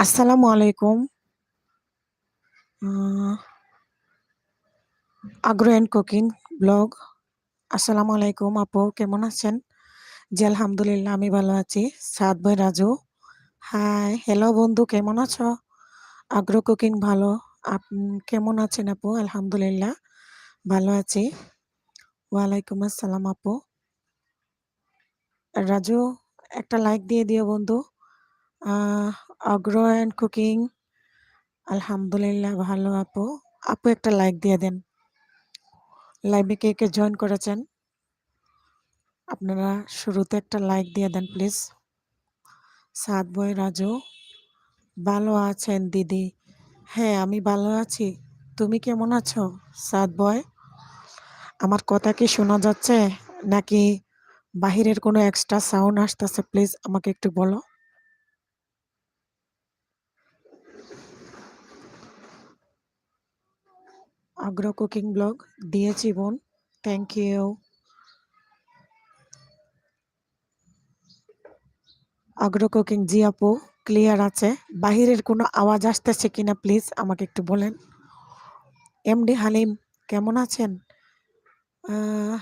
আসসালামু আলাইকুম। আ agro and cooking blog. আসসালামু আলাইকুম আপু, কেমন আছেন? জি, আলহামদুলিল্লাহ আমি ভালো আছি। সাদ ভাই রাজু। হাই, হ্যালো বন্ধু, কেমন আছো? আগ্রো কুকিং ভালো। আপ কেমন আছেন আপু? আলহামদুলিল্লাহ ভালো আছি। ওয়ালাইকুম আসসালাম আপু। রাজু, একটা লাইক দিয়ে দিও বন্ধু। আ আগ্রো অ্যান্ড কুকিং আলহামদুলিল্লাহ ভালো আপু। আপু একটা লাইক দিয়ে দেন। লাইভে কে জয়েন করেছেন? আপনারা শুরুতে একটা লাইক দিয়ে দেন প্লিজ। সাদ বয় রাজু, ভালো আছেন দিদি? হ্যাঁ, আমি ভালো আছি। তুমি কেমন আছো সাদ বয়? আমার কথা কি শোনা যাচ্ছে নাকি বাহিরের কোনো এক্সট্রা সাউন্ড আসতেছে? প্লিজ আমাকে একটু বলো। আগ্রহ কুকিং ব্লগ দিয়েছি বোন, থ্যাংক ইউ। আগ্রহ কুকিং, জি আপু ক্লিয়ার আছে। বাহিরের কোনো আওয়াজ আসতেছে কিনা প্লিজ আমাকে একটু বলেন। এমডি হালিম, কেমন আছেন?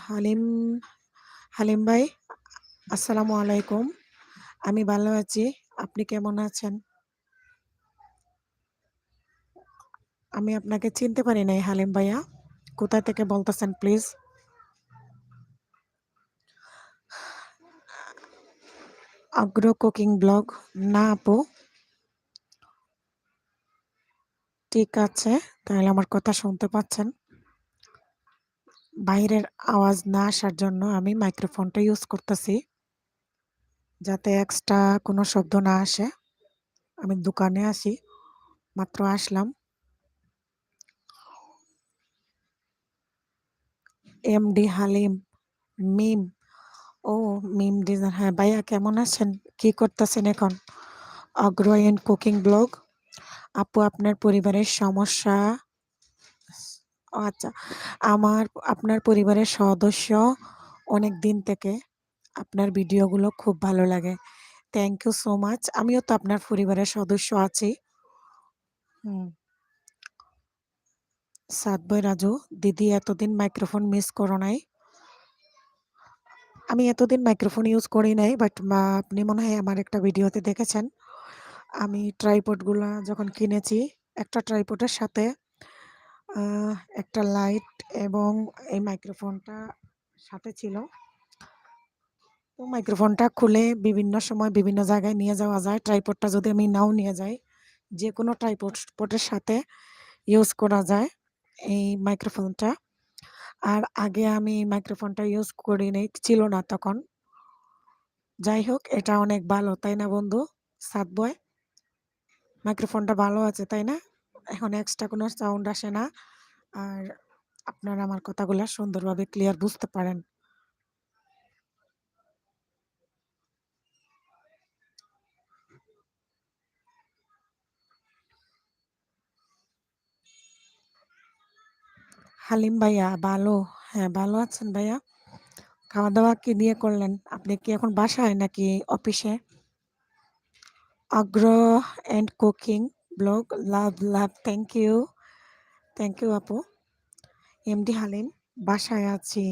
হালিম হালিম ভাই, আসসালামু আলাইকুম। আমি ভালো আছি। আপনি কেমন আছেন? আমি আপনাকে চিনতে পারি নাই হালিম ভাইয়া। কোথা থেকে বলতেছেন প্লিজ? আগ্রো কুকিং ব্লগ, না আপু। ঠিক আছে, তাহলে আমার কথা শুনতে পাচ্ছেন। বাইরের আওয়াজ না আসার জন্য আমি মাইক্রোফোনটা ইউজ করতেছি, যাতে এক্সট্রা কোনো শব্দ না আসে। আমি দোকানে আসি, মাত্র আসলাম। এমডি হালিম, মিম, ও মিম ডিজাইন, হ্যাঁ ভাইয়া কেমন আছেন? কি করতেছেন এখন? Agro and cooking blog. আপু, আপনার পরিবারের সমস্যা? ও আচ্ছা, আমার আপনার পরিবারের সদস্য অনেক দিন থেকে আপনার ভিডিওগুলো খুব ভালো লাগে। Thank you so much. আমিও তো আপনার পরিবারের সদস্য আছি। হুম। সাদ ভাই রাজু, দিদি এতদিন মাইক্রোফোন মিস করো নাই? আমি এতদিন মাইক্রোফোন ইউজ করি নাই, বাট আপনি মনে হয় আমার একটা ভিডিওতে দেখেছেন। আমি ট্রাইপডগুলা যখন কিনেছি, একটা ট্রাইপডের সাথে একটা লাইট এবং এই মাইক্রোফোনটা সাথে ছিল। তো মাইক্রোফোনটা খুলে বিভিন্ন সময় বিভিন্ন জায়গায় নিয়ে যাওয়া যায়। ট্রাইপডটা যদি আমি নাও নিয়ে যাই, যেকোনো ট্রাইপডের সাথে ইউজ করা যায় এই মাইক্রোফোনটা। আর আগে আমি মাইক্রোফোনটা ইউজ করি নাই, ছিল না তখন। যাই হোক, এটা অনেক ভালো, তাই না বন্ধু? সাদ বয়, মাইক্রোফোনটা ভালো আছে তাই না? এখন এক্সট্রা কোনো সাউন্ড আসে না। আর আপনারা আমার কথাগুলা সুন্দরভাবে ক্লিয়ার বুঝতে পারেন। হালিম ভাইয়া ভালো, হ্যাঁ ভালো আছেন ভাইয়া। খাওয়া দাওয়া কি দিয়ে করলেন? আপনি কি এখন বাসায় নাকি অফিসে? আগ্রহ and cooking blog, love love, thank you আপু। এমডি হালিম, বাসায় আছি।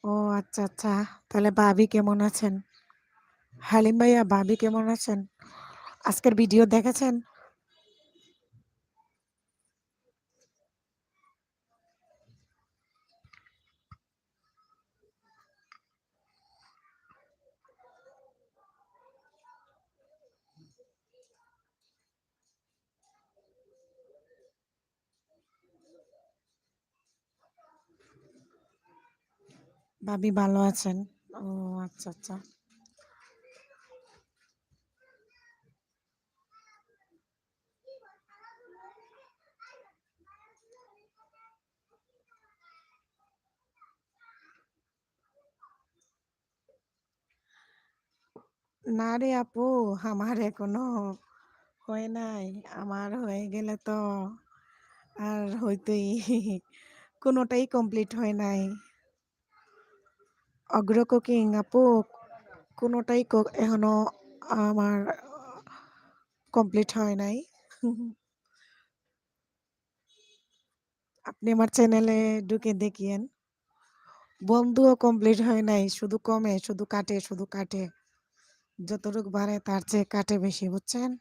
ও আচ্ছা আচ্ছা, তাহলে ভাবি কেমন আছেন? হালিম ভাইয়া, ভাবি কেমন আছেন? আজকের ভিডিও দেখেছেন? ভাবি ভালো আছেন? ও আচ্ছা আচ্ছা। না রে আপু, আমার এখনো হয় নাই। আমার হয়ে গেলে তো আর হইতই, কোনোটাই কমপ্লিট হয় নাই। অগ্র কুকিং আপু, কোনোটাই এখনো আমার কমপ্লিট হয় নাই। আপনি আমার চ্যানেলে ঢুকে দেখিয়েন। বন্ধুও কমপ্লিট হয় নাই। শুধু কমে, শুধু কাটে, শুধু কাটে। যতটুকু বাড়ে তার চেয়ে কাটে বেশি, বুঝছেন?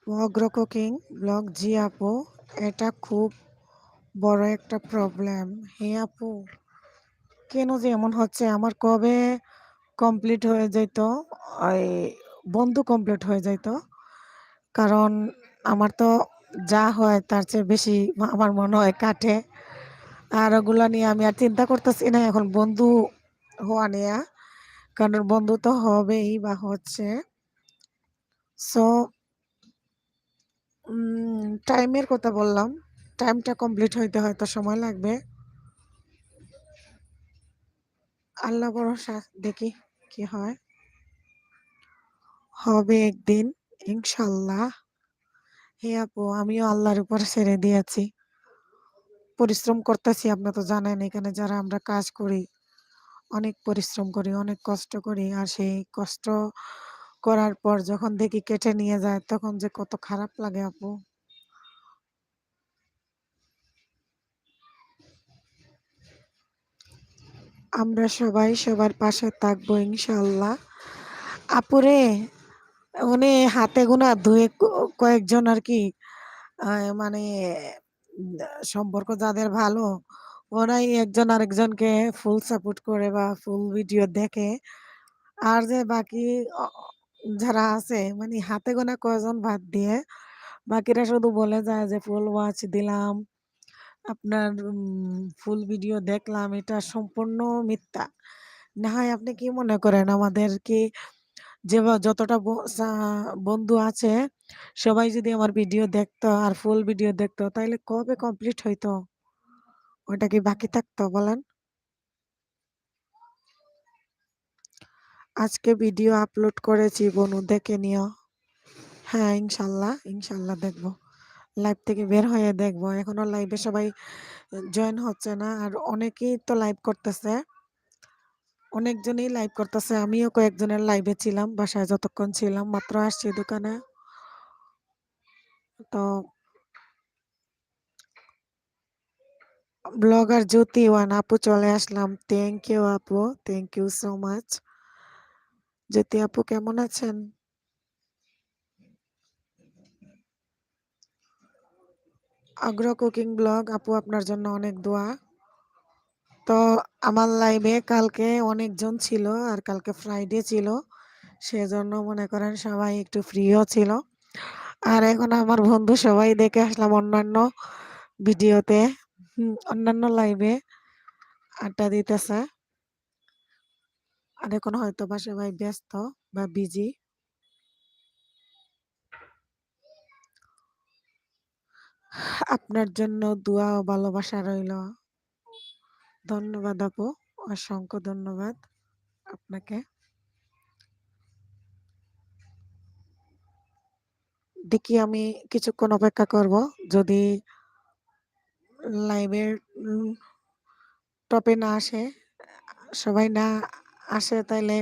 অগ্র কুকিং ব্লগ, জি আপু, এটা খুব বড় একটা প্রবলেম। হে আপু, কেন যে এমন হচ্ছে? আমার কবে কমপ্লিট হয়ে যেত, ওই বন্ধু কমপ্লিট হয়ে যেত। কারণ আমার তো যা হয় তার চেয়ে বেশি আমার মনে হয় কাটে। আর ওগুলা নিয়ে আমি আর চিন্তা করতেছি না এখন বন্ধু হওয়া নিয়ে। কারণ বন্ধু তো হবেই বা হচ্ছে। সো টাইমের কথা বললাম। টাইমটা কমপ্লিট হইতে হয়তো সময় লাগবে। আল্লাহ ভরসা, দেখি কি হয়। হবে একদিন, ইনশাল্লাহ। হে আপু, আমিও আল্লাহর উপর ছেড়ে দিয়েছি। পরিশ্রম করতেছি, আপনি তো জানেন এখানে যারা আমরা কাজ করি অনেক পরিশ্রম করি, অনেক কষ্ট করি। আর সেই কষ্ট করার পর যখন দেখি কেটে নিয়ে যায় তখন যে কত খারাপ লাগে আপু। আমরা সবাই সবার পাশে থাকবো ইনশাল্লাহ। আপুরে, উনি হাতে গোনা কয়েকজন আর কি, মানে সম্পর্ক যাদের ভালো, ওরাই একজন আরেকজনকে ফুল সাপোর্ট করে বা ফুল ভিডিও দেখে। আর যে বাকি যারা আছে, মানে হাতে গোনা কয়জন বাদ দিয়ে বাকিরা শুধু বলে যায় যে ফুল ওয়াচ দিলাম, আপনার ফুল ভিডিও দেখলাম। এটা সম্পূর্ণ মিথ্যা। না হয় আপনি কি মনে করেন আমাদের কি, যে যতটা বন্ধু আছে সবাই যদি আমার ভিডিও দেখতো আর ফুল ভিডিও দেখতো তাহলে কবে কমপ্লিট হইতো? ওটা কি বাকি থাকতো বলেন? আজকে ভিডিও আপলোড করেছি, বনু দেখে নিও। হ্যাঁ, ইনশাল্লাহ ইনশাল্লাহ দেখবো। লাইভ থেকে বের হয়ে দেখবো। এখনো লাইভে সবাই জয়েন হচ্ছে না, আর অনেকেই তো লাইভ করতেছে। অনেকজনই লাইভ করতেছে, আমিও কয়েকজনের লাইভে ছিলাম। বাসায় যতক্ষণ ছিলাম, মাত্র আসছি দোকানে। তো ব্লগার জ্যোতি ওয়ান আপু, চলে আসলাম। থ্যাংক ইউ আপু, থ্যাংক ইউ সো মাচ। জ্যোতি আপু কেমন আছেন? আগ্রহ কুকিং ব্লগ আপু, আপনার জন্য অনেক দোয়া। তো আমার লাইভে কালকে অনেকজন ছিল, আর কালকে ফ্রাইডে ছিল, সেজন্য মনে করেন সবাই একটু ফ্রিও ছিল। আর এখন আমার বন্ধু সবাই দেখে আসলাম অন্যান্য ভিডিওতে, অন্যান্য লাইভে আড্ডা দিতেছে। আর এখন হয়তো বা সবাই ব্যস্ত বা বিজি। আপনার জন্য দোয়া ও ভালোবাসা রইল। ধন্যবাদ আপু, অসংখ্য ধন্যবাদ আপনাকে। দেখি আমি কিছুক্ষণ অপেক্ষা করব। যদি লাইভের টপে না আসে, সবাই না আসে, তাইলে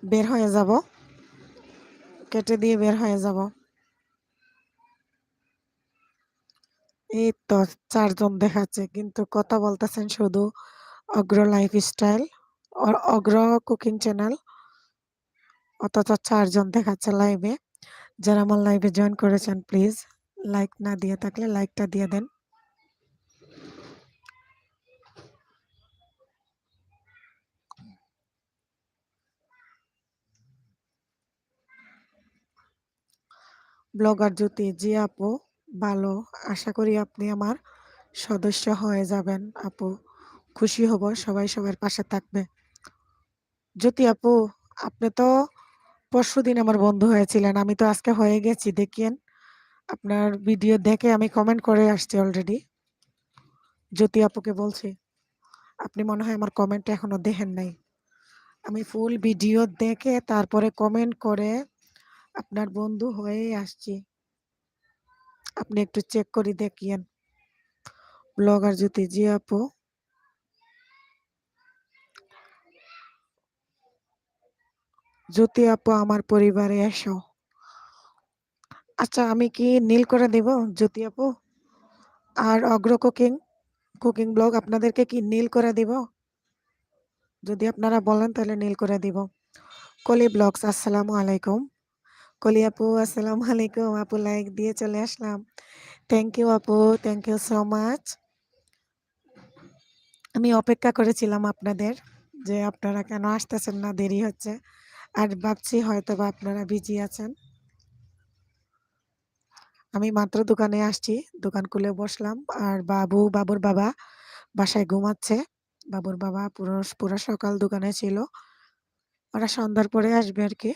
বের হয়ে যাব, কেটে দিয়ে বের হয়ে যাব। এই তো 4 জন দেখাচ্ছে, কিন্তু কথা বলতেছেন শুধু অগ্র লাইফস্টাইল, অগ্র কুকিং চ্যানেল, অথচ 4 জন দেখাচ্ছে লাইভে। যারা আমার লাইভে জয়েন করেছেন প্লিজ লাইক না দিয়ে থাকলে লাইকটা দিয়ে দেন। ব্লগার জ্যোতি, জি আপু, ভালো। আশা করি আপনি আমার সদস্য হয়ে যাবেন আপু। খুশি হব, সবাই সবার পাশে থাকবে। জ্যোতি আপু, আপনি তো পরশুদিন আমার বন্ধু হয়েছিলেন। আমি তো আজকে হয়ে গেছি দেখিয়েন। আপনার ভিডিও দেখে আমি কমেন্ট করে আসছি অলরেডি। জ্যোতি আপুকে বলছি। আপনি মনে হয় আমার কমেন্টটা এখনো দেখেন নাই। আমি ফুল ভিডিও দেখে তারপরে কমেন্ট করে আপনার বন্ধু হয়েই আসছি। আপনি একটু চেক করে দেখিয়েন। ব্লগার জ্যোতি, জি আপু। জ্যোতি আপু আমার পরিবারে এসো। আচ্ছা, আমি কি নীল করে দেব জ্যোতি আপু? আর অগ্র কুকিং ব্লগ আপনাদেরকে কি নীল করে দিব? যদি আপনারা বলেন তাহলে নীল করে দিব। কলি ব্লগস, আসসালামু আলাইকুম। কলি আপু, আসসালামু আলাইকুম। আপু লাইক দিয়ে চলে আসলাম। থ্যাংক ইউ আপু, থ্যাংক ইউ সো মাচ। আমি অপেক্ষা করেছিলাম আপনাদের, যে আপনারা কেন আসতেছেন না, দেরি হচ্ছে। আর ভাবছি হয়তো বা আপনারা বিজি আছেন। আমি মাত্র দোকানে আসছি, দোকান খুলে বসলাম। আর বাবুর বাবা বাসায় ঘুমাচ্ছে। বাবুর বাবা পুরো সকাল দোকানে ছিল। ওরা সন্ধ্যার পরে আসবে আর কি।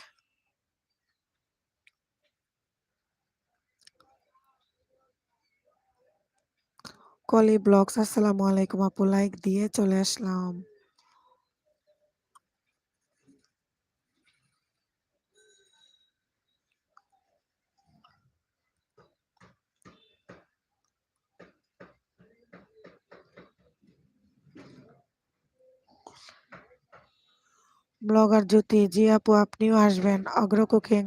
কলি ব্লগস, আসসালামু আলাইকুম আপু, লাইক দিয়ে চলে আসলাম। ব্লগার জ্যোতি, জি আপু আপনিও আসবেন। অগ্র কুকিং,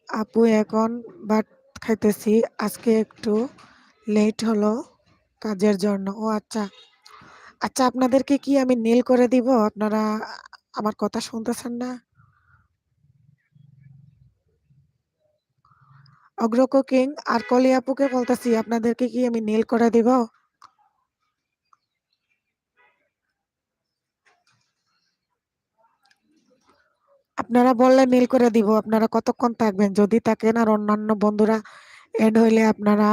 আপু এখন ভাত খাইতেছি, আজকে একটু লেট হলো কাজের জন্য। ও আচ্ছা আচ্ছা, আপনাদেরকে কি আমি নীল করে দিব? আপনারা আমার কথা শুনতেছেন না? অগ্র কুকিং আর কলি আপুকে বলতেছি, আপনাদেরকে কি আমি নীল করে দিব? আপনারা বললে নীল করে দিব। আপনারা কতক্ষণ থাকবেন? যদি থাকেন আর অন্যান্য বন্ধুরা এড হইলে আপনারা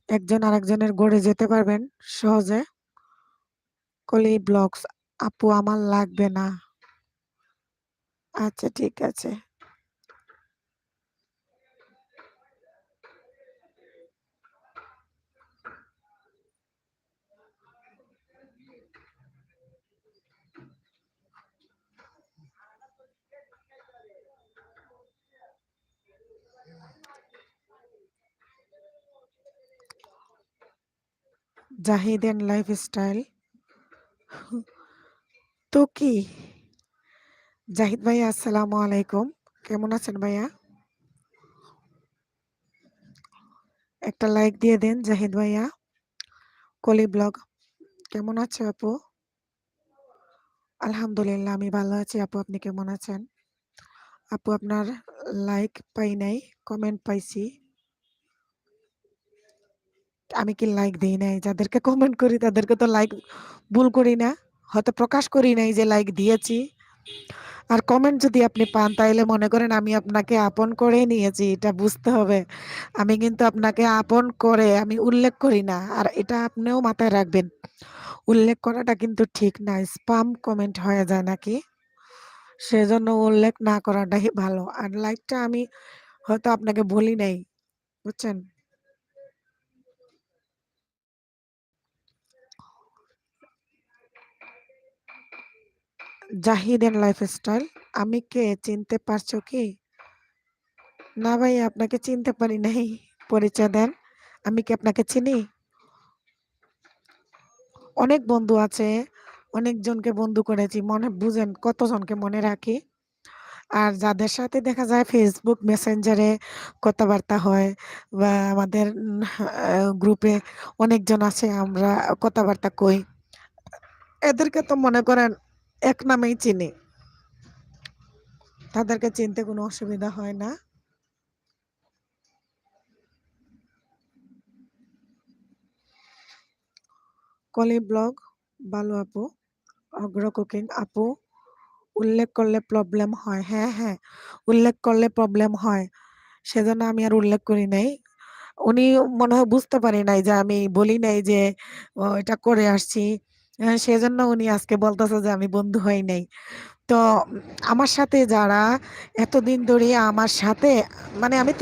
একজন আরেকজনের গড়ে যেতে পারবেন সহজে। কলি ব্লগস, আপু আমার লাগবে না। আচ্ছা ঠিক আছে। জাহিদেন লাইফস্টাইল তো কি? জাহিদ ভাইয়া, আসসালামু আলাইকুম। কেমন আছেন ভাইয়া? একটা লাইক দিয়ে দেন জাহিদ ভাইয়া। কলি ব্লগ, কেমন আছে আপু? আলহামদুলিল্লাহ আমি ভালো আছি আপু, আপনি কেমন আছেন? আপু আপনার লাইক পাই নাই, কমেন্ট পাইছি। আমি কি লাইক দেই নাই? যাদেরকে কমেন্ট করি তাদেরকে তো লাইক ভুল করি না, হয়তো প্রকাশ করি নাই যে লাইক দিয়েছি। আর কমেন্ট যদি আপনি পান তাইলে মনে করেন আমি আপনাকে আপন করে নিয়েছি, এটা বুঝতে হবে। আমি কিন্তু আপনাকে আপন করে আমি উল্লেখ করি না, আর এটা আপনিও মাথায় রাখবেন। উল্লেখ করাটা কিন্তু ঠিক না, স্পাম কমেন্ট হয়ে যায় নাকি। সেজন্য উল্লেখ না করাটাই ভালো। আর লাইকটা আমি হয়তো আপনাকে বলি নাই, বুঝছেন? জাহিদের লাইফস্টাইল, আমি কে চিনতে পারছো কি? না ভাই, আপনাকে চিনতে পারি নাই। পরিচয় দেন। আমি কি আপনাকে চিনি? অনেক বন্ধু আছে, অনেকজনকে বন্ধু করেছি, মনে বুঝেন কতজনকে মনে রাখি। আর যাদের সাথে দেখা যায় ফেসবুক মেসেঞ্জারে কথাবার্তা হয়, বা আমাদের গ্রুপে অনেকজন আছে, আমরা কথাবার্তা কই, এদেরকে তো মনে করেন এক নামেই চিনি। তাদেরকে চিনতে কোনো অসুবিধা হয় না। কলি ব্লগ, ভালো আপু। অগ্র কুকিং, আপু উল্লেখ করলে প্রবলেম হয়। হ্যাঁ হ্যাঁ, উল্লেখ করলে প্রবলেম হয়, সেজন্য আমি আর উল্লেখ করি নাই। উনি মনে হয় বুঝতে পারি নাই যে আমি বলি নাই যে এটা করে আসছি। সেজন্য উনি আজকে বলতেছে যে আমি বন্ধু হই নাই। তো আমার সাথে যারা এতদিন ধরে আমার সাথে, মানে আমি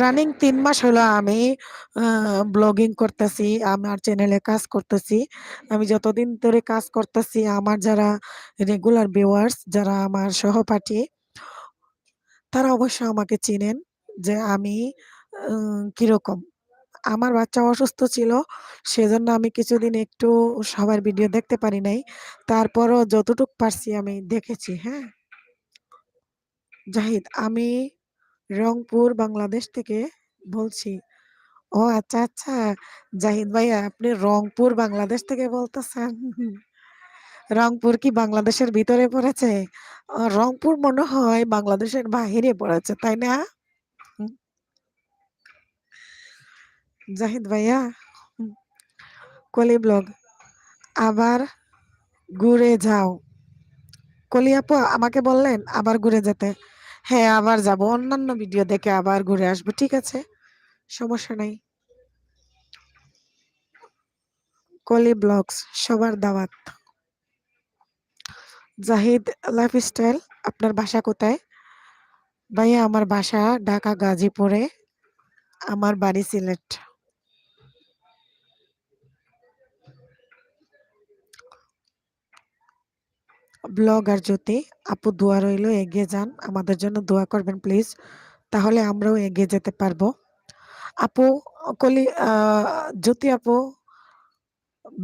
রানিং ৩ মাস হলো আমি ব্লগিং করতেছি, আমার চ্যানেলে কাজ করতেছি। আমি যতদিন ধরে কাজ করতেছি, আমার যারা রেগুলার ভিউয়ার্স, যারা আমার সহপাঠী, তারা অবশ্য আমাকে চিনেন যে আমি কিরকম। আমার বাচ্চা অসুস্থ ছিল, সেজন্য আমি কিছুদিন একটু সবার ভিডিও দেখতে পারি নাই। তারপরও যতটুক পারছি আমি দেখেছি, হ্যাঁ? জাহিদ, আমি রংপুর, বাংলাদেশ থেকে বলছি। ও আচ্ছা, আচ্ছা। জাহিদ ভাইয়া, আপনি রংপুর, বাংলাদেশ থেকে বলতেছেন? রংপুর কি বাংলাদেশের ভিতরে পড়েছে? রংপুর মনে হয় বাংলাদেশের বাহিরে পড়েছে, তাই না? হুম, জাহিদ ভাইয়া, হুম, কলি ব্লগ, আবার ঘুরে যাও। কলি আপু আমাকে বললেন আবার ঘুরে যেতে। হ্যাঁ, আবার যাব। অন্যান্য ভিডিও দেখে আবার ঘুরে আসবো। ঠিক আছে, সমস্যা নাই। কলি ব্লগস, সবার দাওয়াত। জাহিদ লাইফস্টাইল, আপনার বাসা কোথায়? ভাইয়া, আমার বাসা ঢাকা গাজীপুরে, আমার বাড়ি সিলেট। ব্লগার জ্যোতি আপু, দোয়া রইলো, এগিয়ে যান, আমাদের জন্য দোয়া করবেন প্লিজ, তাহলে আমরাও এগিয়ে যেতে পারবো। আপু, কলি জ্যোতি আপু,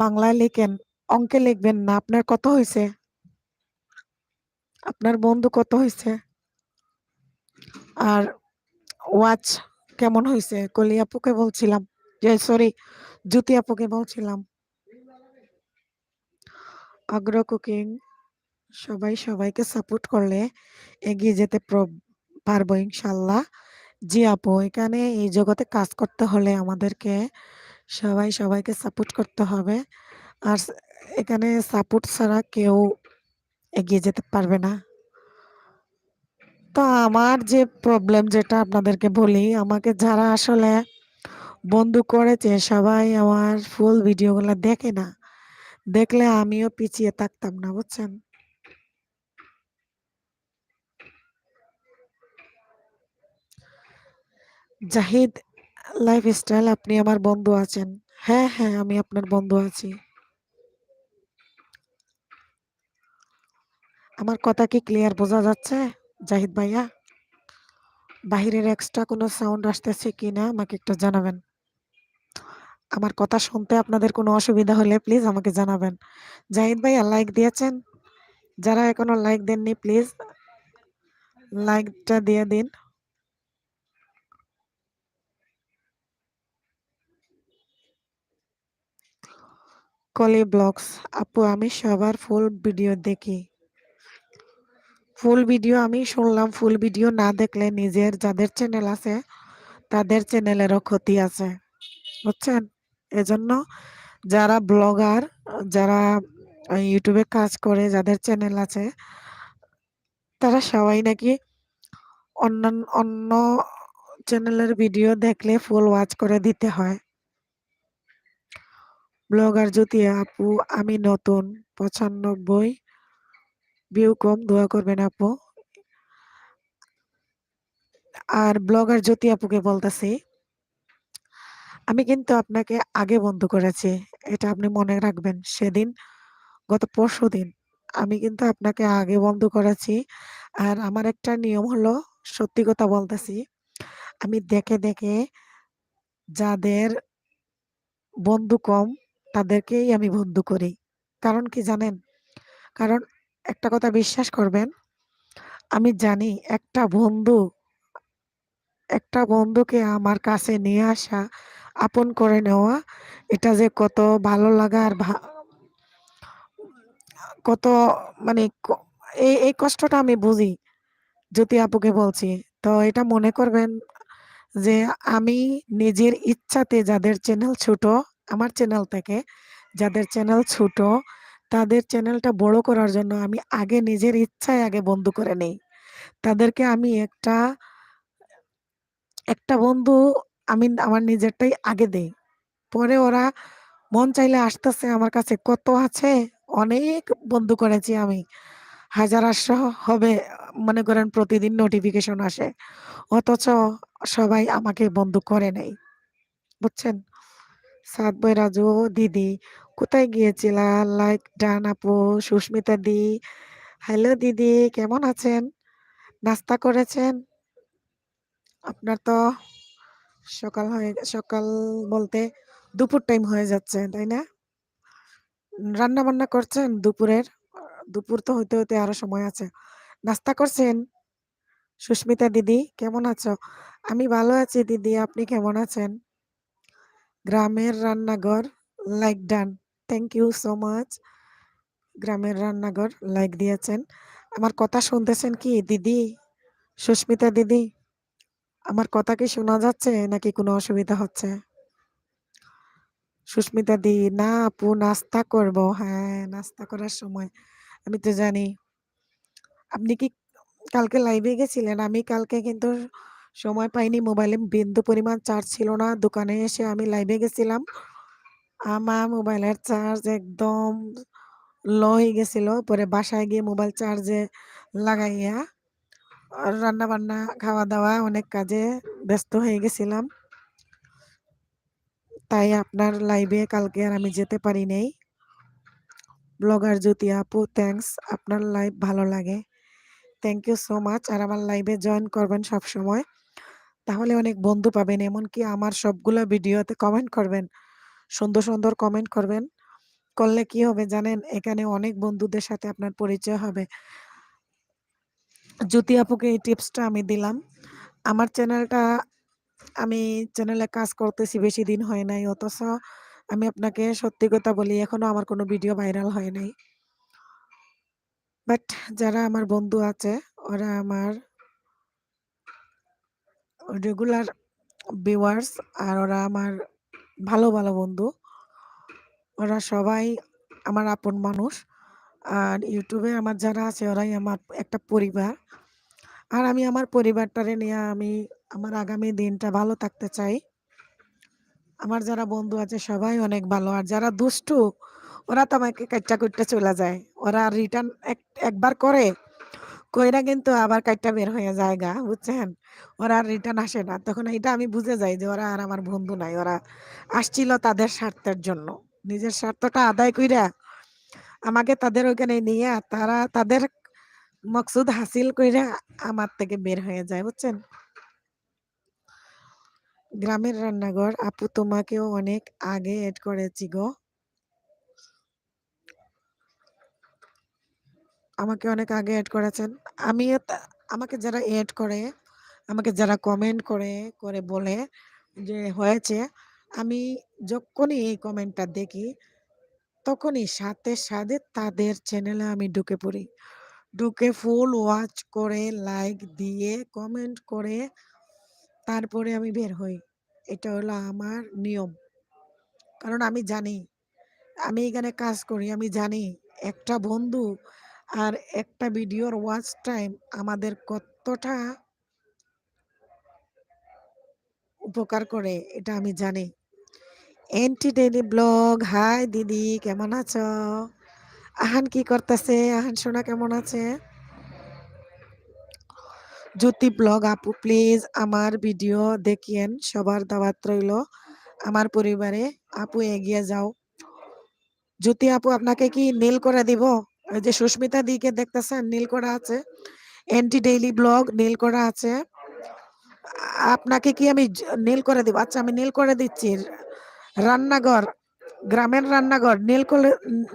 বাংলায় লিখেন, অঙ্কে লিখবেন না। আপনার কত হয়েছে? আপনার বন্ধু কত হয়েছে? আর ওয়াচ কেমন হয়েছে? কলি আপুকে বলছিলাম, যে সরি, জ্যোতি আপুকে বলছিলাম। আগ্রহ কুকিং, সবাই সবাইকে সাপোর্ট করলে এগিয়ে যেতে পারবো ইনশাল্লাহ। জি আপু, এখানে এই জগতে কাজ করতে হলে আমাদেরকে সবাই সবাইকে সাপোর্ট করতে হবে। আর এখানে সাপোর্ট ছাড়া কেউ এগিয়ে যেতে পারবে না। তো আমার যে প্রবলেম, যেটা আপনাদেরকে বলি, আমাকে যারা আসলে বন্ধু করেছে সবাই আমার ফুল ভিডিওগুলো দেখে না। দেখলে আমিও পিছিয়ে থাকতাম না, বুঝছেন? জাহিদ লাইফস্টাইল, আপনি আমার বন্ধু আছেন? হ্যাঁ, হ্যাঁ, আমি আপনার বন্ধু আছি। আমার কথা কি ক্লিয়ার বোঝা যাচ্ছে জাহিদ ভাইয়া? বাহিরের এক্সট্রা কোনো সাউন্ড আসতেছে কিনা আমাকে একটু জানাবেন। আমার কথা শুনতে আপনাদের কোনো অসুবিধা হলে প্লিজ আমাকে জানাবেন। জাহিদ ভাইয়া, লাইক দিয়েছেন? যারা এখনো লাইক দেননি, প্লিজ লাইকটা দিয়ে দিন। কলি ব্লগস, আপু আমি সবার ফুল ভিডিও দেখি। ফুল ভিডিও আমি শুনলাম, ফুল ভিডিও না দেখলে নিজের যাদের চ্যানেল আছে তাদের চ্যানেলেরও ক্ষতি আছে, বুঝছেন? এজন্য যারা ব্লগার, যারা ইউটিউবে কাজ করে, যাদের চ্যানেল আছে, তারা সবাই নাকি অন্য চ্যানেলের ভিডিও দেখলে ফুল ওয়াচ করে দিতে হয়। ব্লগার জ্যোতি আপু, আমি নতুন, 95 ভিউ কম, দোয়া করবেন আপু। আর ব্লগার জ্যোতি আপুকে বলতেছি, আমি কিন্তু আপনাকে আগে বন্ধ করেছি, এটা আপনি মনে রাখবেন। সেদিন, গত পরশুদিন, আমি কিন্তু আপনাকে আগে বন্ধ করেছি। আর আমার একটা নিয়ম হলো, সত্যি কথা বলতেছি, আমি দেখে দেখে যাদের বন্ধু কম তাদেরকেই আমি বন্ধু করি। কারণ কি জানেন? কারণ একটা কথা বিশ্বাস করবেন, আমি জানি একটা বন্ধুকে আমার কাছে নিয়ে আসা, আপন করে নেওয়া, এটা যে কত ভালো লাগা, আর কত, মানে এই কষ্টটা আমি বুঝি। জ্যোতি আপুকে বলছি, তো এটা মনে করবেন যে আমি নিজের ইচ্ছাতে যাদের চ্যানেল ছোট, আমার চ্যানেল থেকে যাদের চ্যানেল ছোট, তাদের চ্যানেলটা বড় করার জন্য আমি আগে নিজের ইচ্ছায় আগে বন্ধ করে নেই। তাদেরকে আমি একটা একটা বন্ধু, আমি আমার নিজেরটাই আগে দেই। পরে ওরা মন চাইলে আসতেছে আমার কাছে, কত আছে অনেক বন্ধু করেছি আমি। ১,০০০ হবে, মনে করেন প্রতিদিন নোটিফিকেশন আসে। অথচ সবাই আমাকে বন্ধু করে নাই। বুঝছেন? সাদ ভাই, রাজু, দিদি, কোথায় গিয়েছিলা? লাইক ডান আপু, সুস্মিতা দি, হ্যালো দিদি, কেমন আছেন? নাস্তা করেছেন? আপনার তো সকাল বলতে দুপুর টাইম হয়ে যাচ্ছে, তাই না? রান্না বান্না করছেন দুপুরের? দুপুর তো হইতে হইতে আরো সময় আছে। নাস্তা করছেন? সুস্মিতা দিদি, কেমন আছো? আমি ভালো আছি দিদি, আপনি কেমন আছেন? গ্রামের রান্নাঘর, like done. Thank you so much. গ্রামের রান্নাঘর লাইক দিয়েছেন। আমার কথা শুনতেছেন কি দিদি? সুস্মিতা দিদি, আমার কথা কি শোনা যাচ্ছে নাকি কোনো অসুবিধা হচ্ছে? সুস্মিতা দি, না আপু, নাস্তা করব। হ্যাঁ, নাস্তা করার সময়। আমি তো জানি। আপনি কি কালকে লাইভে গেছিলেন? আমি কালকে কিন্তু সময় পাইনি, মোবাইলে বিন্দু পরিমাণ চার্জ ছিল না। দোকানে এসে আমি লাইভে গেছিলাম। আমার মোবাইলের চার্জ একদম লো হয়ে গেছিল। পরে বাসায় গিয়ে মোবাইল চার্জে লাগাইয়া রান্না বান্না, খাওয়া দাওয়া, অনেক কাজে ব্যস্ত হয়ে গেছিলাম। তাই আপনার লাইভে কালকে আর আমি যেতে পারি নাই। ব্লগার জ্যোতি আপু, থ্যাংকস, আপনার লাইভ ভালো লাগে। Thank you so much. আর আমার লাইভে জয়েন করবেন সব সময়, তাহলে অনেক বন্ধু পাবেন। এমনকি আমার সবগুলো ভিডিওতে কমেন্ট করবেন, সুন্দর সুন্দর কমেন্ট করবেন। করলে কি হবে জানেন? এখানে অনেক বন্ধুদের সাথে আপনার পরিচয় হবে। জ্যোতি আপুকে এই টিপসটা আমি দিলাম। আমার আমি চ্যানেলে কাজ করতেছি, বেশি দিন হয় নাই, অথচ আমি আপনাকে সত্যি কথা বলি, এখনো আমার কোনো ভিডিও ভাইরাল হয় নাই। বাট যারা আমার বন্ধু আছে, ওরা আমার রেগুলার ভিউয়ার্স, আর ওরা আমার ভালো ভালো বন্ধু। ওরা সবাই আমার আপন মানুষ। আর ইউটিউবে আমার যারা আছে ওরাই আমার একটা পরিবার। আর আমি আমার পরিবারটারে নিয়ে আমি আমার আগামী দিনটা ভালো থাকতে চাই। আমার যারা বন্ধু আছে সবাই অনেক ভালো। আর যারা দুষ্টু, ওরা তো আমাকে কাইট্টা কুইট্টা চলে যায়। ওরা রিটার্ন একবার করে, কইরা কিন্তু আবার কাইট্টা বের হয়ে যায় গা, বুঝছেন? ওরা আর রিটার্ন আসে না। তখন এটা আমি বুঝে যাই যে ওরা আর আমার বন্ধু নাই। ওরা আসছিল তাদের স্বার্থের জন্য। নিজের স্বার্থটা আদায় কইরা আমাকে তাদের ওইখানে নিয়ে তারা তাদের মকসুদ হাসিল কইরা আমার থেকে বের হয়ে যায়, বুঝছেন? গ্রামের রান্নাঘর, আপু তোমাকেও অনেক আগে এড করেছি গো। আমাকে অনেক আগে এড করেছেন। আমিও আমাকে যারা এড করে, আমাকে যারা কমেন্ট করে করে বলে যে হয়েছে, আমি যখনই এই কমেন্টটা দেখি তখনই সাথে সাথে তাদের চ্যানেলে আমি ঢুকে পড়ি। ঢুকে ফুল ওয়াচ করে, লাইক দিয়ে, কমেন্ট করে তারপরে আমি বের হই। এটা হলো আমার নিয়ম। কারণ আমি জানি, আমি এখানে কাজ করি, আমি জানি একটা বন্ধু আর একটা ভিডিওর ওয়াচ টাইম আমাদের কতটা উপকার করে, এটা আমি জানি। এন্টি ডেইলি ব্লগ, হাই দিদি, কেমন আছো? আহান কি করতেছে? আহান সোনা কেমন আছে? জ্যোতি ব্লগ আপু, প্লিজ আমার ভিডিও দেখিয়েন, সবার দাওয়াত রইল আমার পরিবারে। আপু এগিয়ে যাও। জ্যোতি আপু, আপনাকে কি নীল করে দিব? ওই যে সুস্মিতা দিকে দেখতেছেন নীল করা আছে, এন্টি ডেইলি ব্লগ নীল করা আছে। আপনাকে কি আমি নীল করে দিব? আচ্ছা, আমি নীল করে দিচ্ছি। রান্নাঘর, গ্রামের রান্নাঘর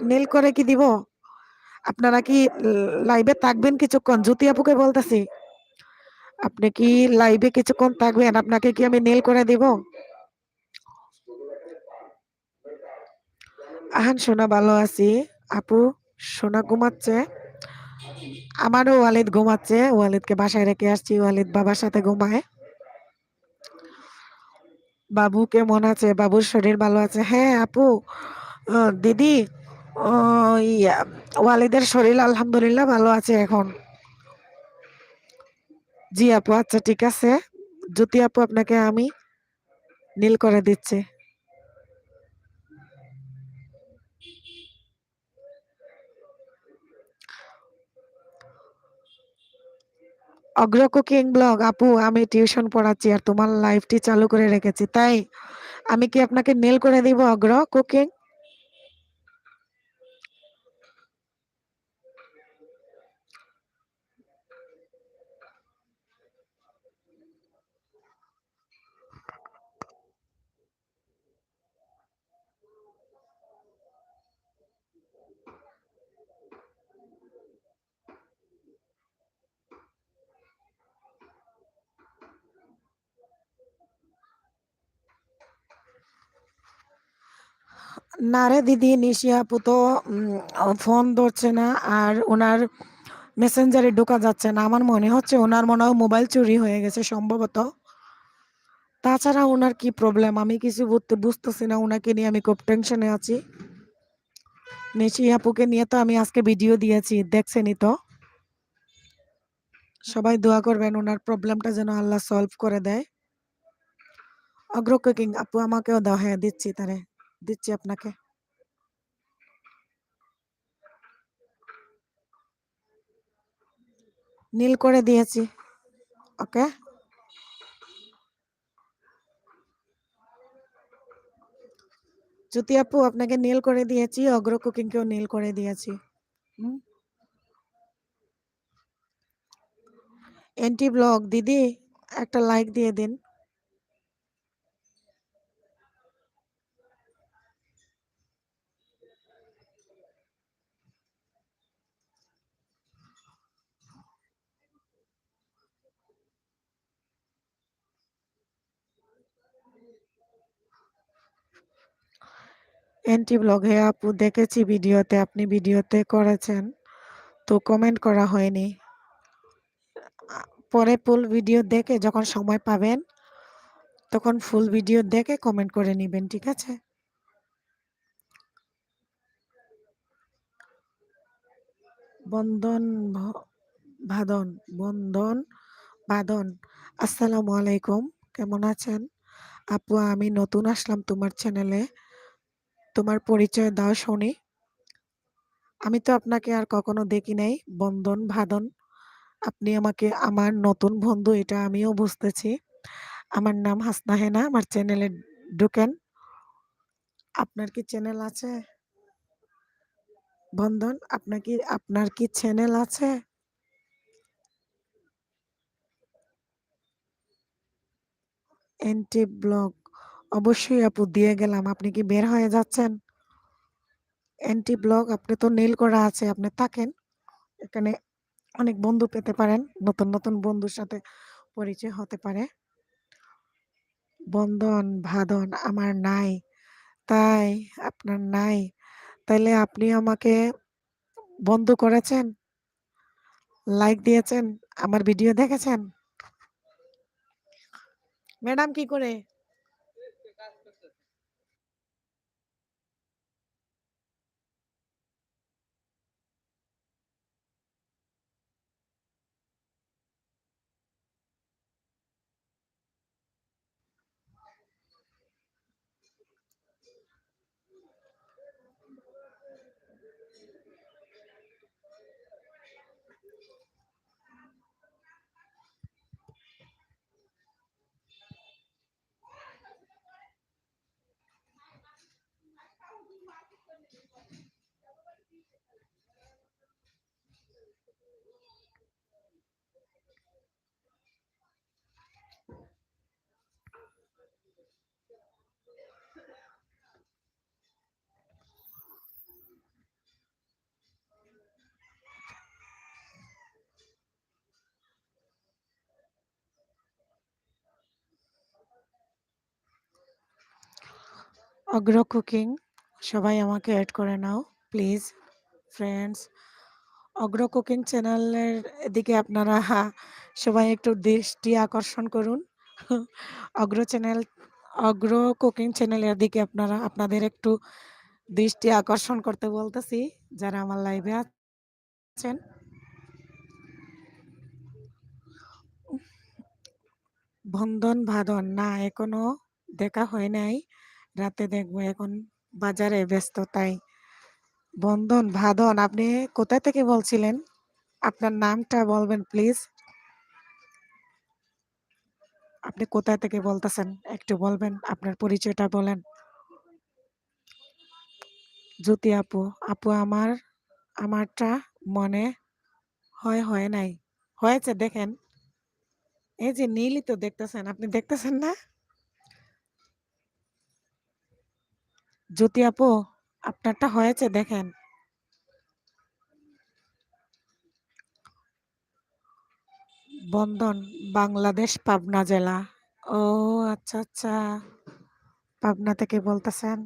নীল করে কি দিব? আপনারা কি লাইভে থাকবেন কিছুক্ষণ? জ্যোতি আপুকে বলতেছি, আপনি কি লাইভে কিছুক্ষণ থাকবেন? আপনাকে কি আমি নীল করে দিব? আহান সোনা, ভালো আছি। আপু সোনা ঘুমাচ্ছে। আমারও ওয়ালিদ ঘুমাচ্ছে। ওয়ালিদকে বাসায় রেখে আসছি, ওয়ালিদ বাবার সাথে ঘুমায়। বাবু কেমন আছে? বাবুর শরীর ভালো আছে? হ্যাঁ আপু, দিদি, ইয়া, ওয়ালিদের শরীর আলহামদুলিল্লাহ ভালো আছে এখন। জি আপু, আচ্ছা ঠিক আছে। জ্যোতি আপু, আপনাকে আমি নীল করে দিচ্ছি। অগ্র কুকিং ব্লগ আপু, আমি টিউশন পড়াচ্ছি আর তোমার লাইভটি চালু করে রেখেছি, তাই আমি কি আপনাকে মেল করে দিব অগ্র কুকিং? না রে দিদি, নিশি আপু তো ফোন ধরছে না, আর ওনার মেসেঞ্জারে ঢোকা যাচ্ছে না। আমার মনে হচ্ছে ওনার মনে হয় মোবাইল চুরি হয়ে গেছে সম্ভবত। তাছাড়া ওনার কি প্রবলেম আমি কিছু বুঝতেছি না। ওনাকে নিয়ে আমি খুব টেনশনে আছি। নিশি আপুকে নিয়ে তো আমি আজকে ভিডিও দিয়েছি, দেখছেনই তো। সবাই দোয়া করবেন ওনার প্রবলেমটা যেন আল্লাহ সলভ করে দেয়। অগ্র কুকিং আপু আমাকেও দাও। হ্যাঁ দিচ্ছি, তারে দিচ্ছি আপনাকে। নীল করে দিয়েছি। ওকে জ্যোতি আপু, আপনাকে নীল করে দিয়েছি, অগ্র কুকিং কেও নীল করে দিয়েছি। এন্টি ব্লগ দিদি, একটা লাইক দিয়ে দিন। এন্টি ব্লগ, হ্যাঁ আপু দেখেছি ভিডিওতে, আপনি ভিডিওতে করেছেন, তো কমেন্ট করা হয়নি। পরে ফুল ভিডিও দেখে যখন সময় পাবেন তখন ফুল ভিডিও দেখে কমেন্ট করে নিবেন, ঠিক আছে? বন্ধন ভাদন, বন্ধন বাদন। আসসালামু আলাইকুম, কেমন আছেন আপু? আমি নতুন আসলাম তোমার চ্যানেলে, তোমার পরিচয় দাও শুনি। আমি তো আপনাকে আর কখনো দেখি নাই। বন্ধন ভাদন, আপনি আমাকে আমার নতুন বন্ধু, এটা আমিও বুঝতেছি। আমার নাম হাসনা হেনা, আমার চ্যানেলে ঢুকেন। আপনার কি চ্যানেল আছে বন্ধন? আপনার কি চ্যানেল আছে? এনটি ব্লগ, অবশ্যই আপু দিয়ে গেলাম। আপনি কি বের হয়ে যাচ্ছেন? এনটি ব্লগ, আপনি তো নীল করা আছে, আপনি থাকেন এখানে, অনেক বন্ধু পেতে পারেন, নতুন নতুন বন্ধুর সাথে পরিচয় হতে পারে। বন্ধন ভাদন আমার নাই, তাই আপনার নাই? তাইলে আপনি আমাকে বন্ধু করেছেন, লাইক দিয়েছেন, আমার ভিডিও দেখেছেন? ম্যাডাম কি করে? অগ্র কুকিং, সবাই আমাকে অ্যাড করে নাও প্লিজ ফ্রেন্ডস। অগ্র কুকিং চ্যানেলের দিকে আপনারা সবাই একটু দৃষ্টি আকর্ষণ করুন। অগ্র চ্যানেল, অগ্র কুকিং চ্যানেলের দিকে আপনারা আপনাদের একটু দৃষ্টি আকর্ষণ করতে বলতেছি, যারা আমার লাইভে আছেন। বন্ধন ভাদন না, এখনো দেখা হয় নাই, রাতে দেখবো, এখন বাজারে ব্যস্ত তাই। বন্ধন ভাদন, আপনি কোথা থেকে বলছিলেন? আপনার নামটা বলবেন প্লিজ। আপনি কোথা থেকে বলতেছেন? একটু বলবেন? আপনার পরিচয়টা বলেন। জ্যোতি আপু, আপু আমারটা মনে হয় নাই। হয়েছে দেখেন। এই যে নীলই তো দেখতেছেন। আপনি দেখতেছেন না? জ্যোতি আপু, আপনারটা হয়েছে দেখেন। বন্দন, বাংলাদেশ পাবনা জেলা। ও আচ্ছা, আচ্ছা। পাবনা থেকে বলতেছেন।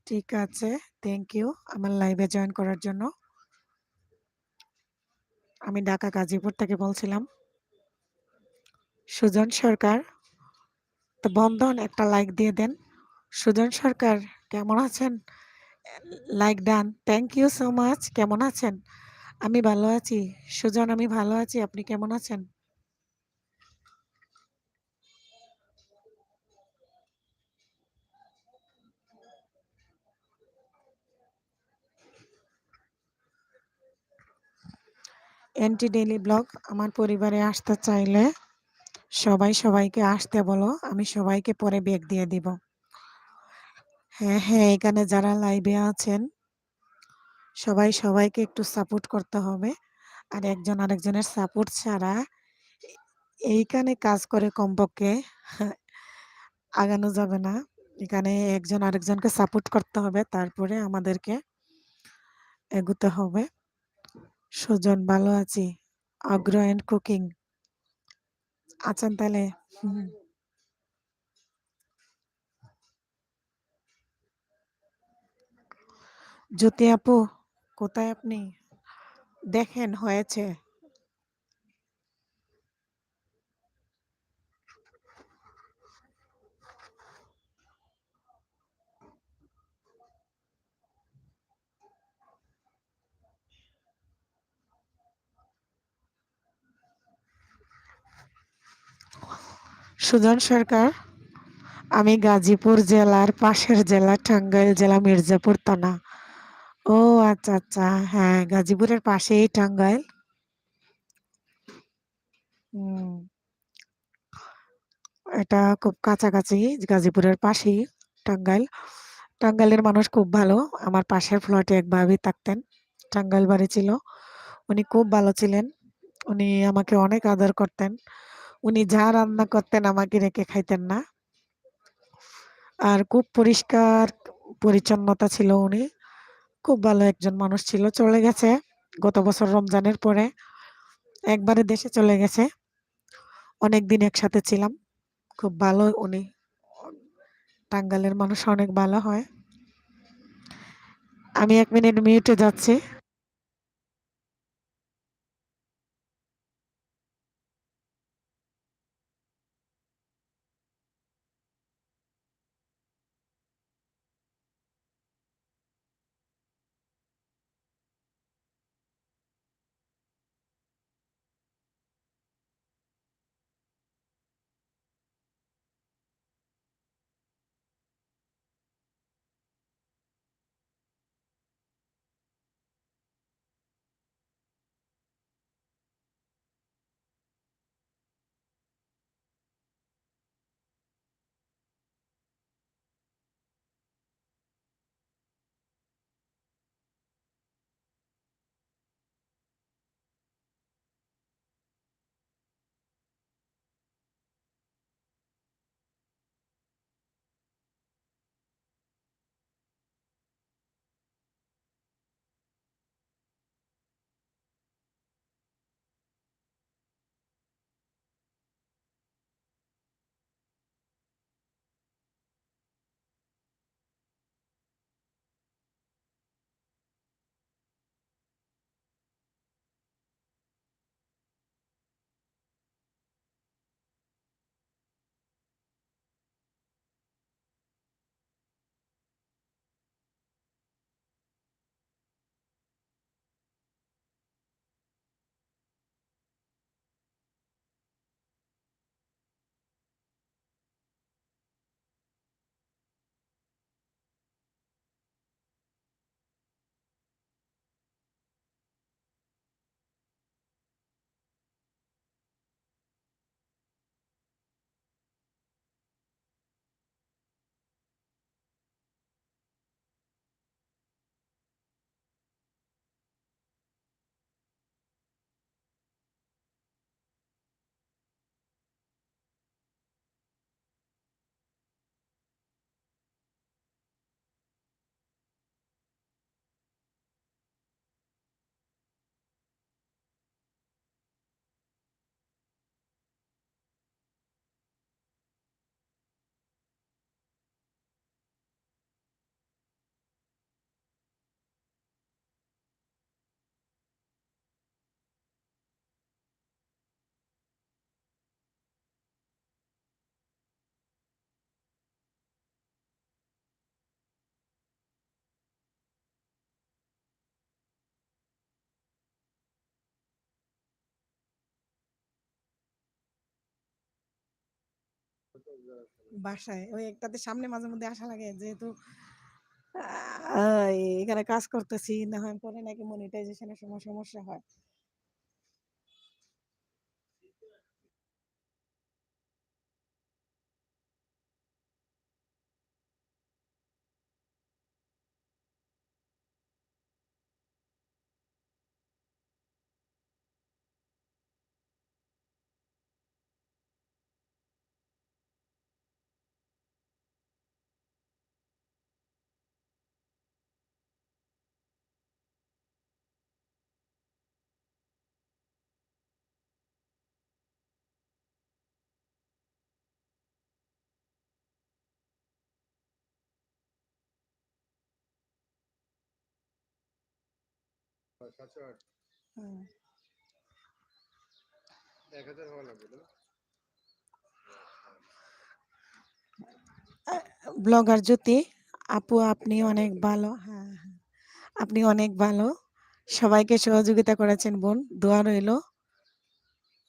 ঠিক আছে। থ্যাংক ইউ আমার লাইভে জয়েন করার জন্য। আমি ঢাকা গাজীপুর থেকে বলছিলাম। সুজন সরকার, তো বন্ধন একটা লাইক দিয়ে দেন। সুজন সরকার কেমন আছেন? Like done. Thank you so much. কেমন আছেন? আমি ভালো আছি। সুজন আমি ভালো আছি। আপনি কেমন আছেন? এনটি ডেইলি ব্লগ আমার পরিবারে আসতে চাইলে সবাই সবাইকে আসতে বলো। আমি সবাইকে পরে ব্যাগ দিয়ে দিব। হ্যাঁ, হ্যাঁ, এখানে যারা লাইভে আছেন সবাই সবাইকে একটু সাপোর্ট করতে হবে। আর একজন আরেকজনের সাপোর্ট ছাড়া এইখানে কাজ করে কমপক্ষে আগানো যাবে না। এখানে একজন আরেকজনকে সাপোর্ট করতে হবে। তারপরে আমাদেরকে এগোতে হবে। সুজন ভালো আছি। আগ্রো এন্ড কুকিং আছেন তাহলে? হুম। জ্যোতি আপু, কোথায় আপনি? দেখেন হয়েছে। সুজন সরকার, আমি গাজীপুর জেলার পাশের জেলা টাঙ্গাইল জেলা মির্জাপুর থানা। ও আচ্ছা, আচ্ছা। হ্যাঁ, গাজীপুরের পাশেই টাঙ্গাইল। হুম, এটা খুব কাছাকাছি, গাজীপুরের পাশেই টাঙ্গাইল। টাঙ্গাইলের মানুষ খুব ভালো। আমার পাশের ফ্ল্যাটে এক ভাবি থাকতেন। টাঙ্গাইল বাড়ি ছিল। উনি খুব ভালো ছিলেন। উনি আমাকে অনেক আদর করতেন। উনি যা রান্না করতেন আমাকে রেখে খাইতেন না। আর খুব পরিষ্কার পরিচ্ছন্নতা ছিল উনি। খুব ভালো একজন মানুষ ছিল। চলে গেছে গত বছর রমজানের পরে। একবারে দেশে চলে গেছে। অনেকদিন একসাথে ছিলাম। খুব ভালো উনি। টাঙ্গাইলের মানুষ অনেক ভালো হয়। আমি ১ মিনিট মিউটে যাচ্ছি। বাসায় ওই একটাতে সামনে মাঝে মধ্যে আসা লাগে, যেহেতু এখানে কাজ করতেছি, না হয় পরে নাকি মনিটাইজেশনের সময় সমস্যা হয়। হুম। ব্লগার জ্যোতি আপু, আপনি অনেক ভালো। হ্যাঁ, হ্যাঁ, আপনি অনেক ভালো, সবাইকে সহযোগিতা করেছেন বোন, দোয়া রইল।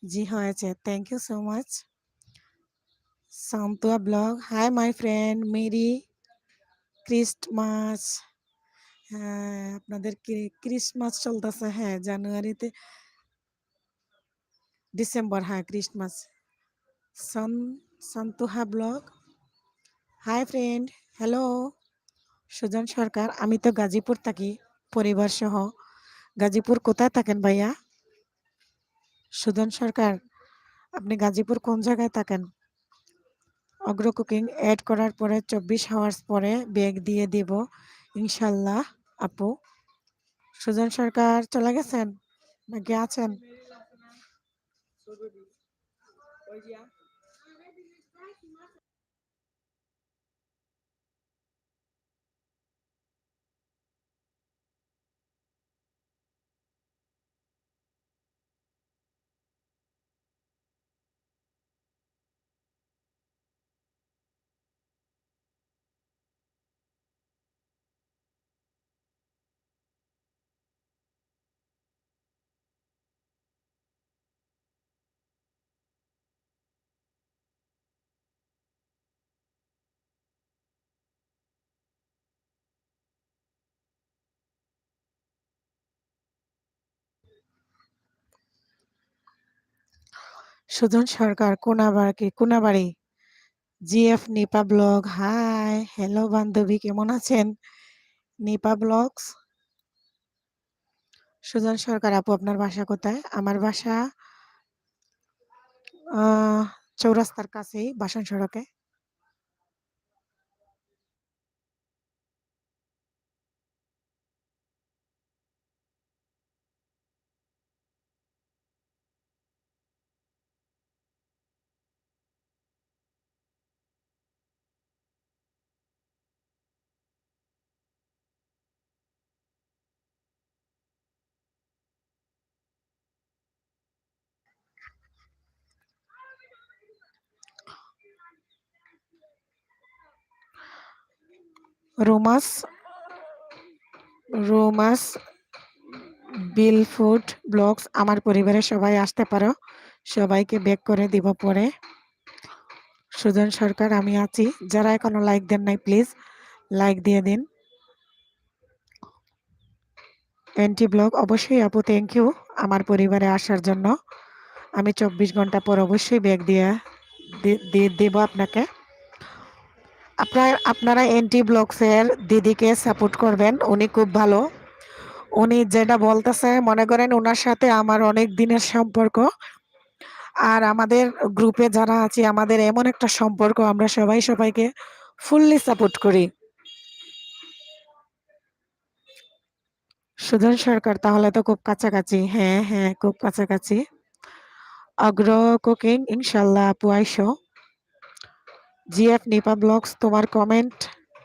জি হয়েছে, thank you so much. Santua blog, hi my friend merry Christmas. হ্যাঁ, আপনাদের ক্রিসমাস চলতেছে, হ্যাঁ জানুয়ারিতে, ডিসেম্বর, হ্যাঁ ক্রিসমাস। সান Santuha blog, hi friend, hello. Sujan Sarkar, আমি তো গাজীপুর থাকি পরিবার সহ। গাজীপুর কোথায় থাকেন ভাইয়া? সুজন সরকার, আপনি গাজীপুর কোন জায়গায় থাকেন? অগ্র কুকিং অ্যাড করার পরে 24 আওয়ার্স পরে ব্যাগ দিয়ে দিব ইনশাল্লাহ আপু। সুজন সরকার চলে গেছেন নাকি আছেন? Sujan Sarkar Konabari. GF Nipa blog, hi hello বান্ধবী, কেমন আছেন? নিপা ব্লগস। সুজন সরকার আপু, আপনার বাসা কোথায়? আমার বাসা আহ চৌরাস্তার কাছেই, বাসন সড়কে। রোমাস রোমাস বিল ফুড ব্লগস, আমার পরিবারের সবাই আসতে পারো, সবাইকে বেক করে দিব পরে। সুজন সরকার, আমি আছি, যারা এখনো লাইক দেন নাই প্লিজ লাইক দিয়ে দিন। এনটি ব্লগ, অবশ্যই আপু, থ্যাংক ইউ আমার পরিবারে আসার জন্য। আমি 24 ঘন্টা পর অবশ্যই ব্যাগ দিয়ে দেব আপনাকে। আপনারা এনটি ব্লগস এর দিদিকে সাপোর্ট করবেন, উনি খুব ভালো। উনি যেটা বলতেছে, মনে করেন ওনার সাথে আমার অনেক দিনের সম্পর্ক। আর আমাদের গ্রুপে যারা আছে, আমাদের এমন একটা সম্পর্ক, আমরা সবাই সবাইকে ফুললি সাপোর্ট করি। সুজন সরকার, তাহলে তো খুব কাছাকাছি, হ্যাঁ হ্যাঁ খুব কাছাকাছি। আগ্রহ কুকিং, ইনশাল্লাহ আপু আইসো। জিএফ নিপা ব্লগস, তোমার কমেন্ট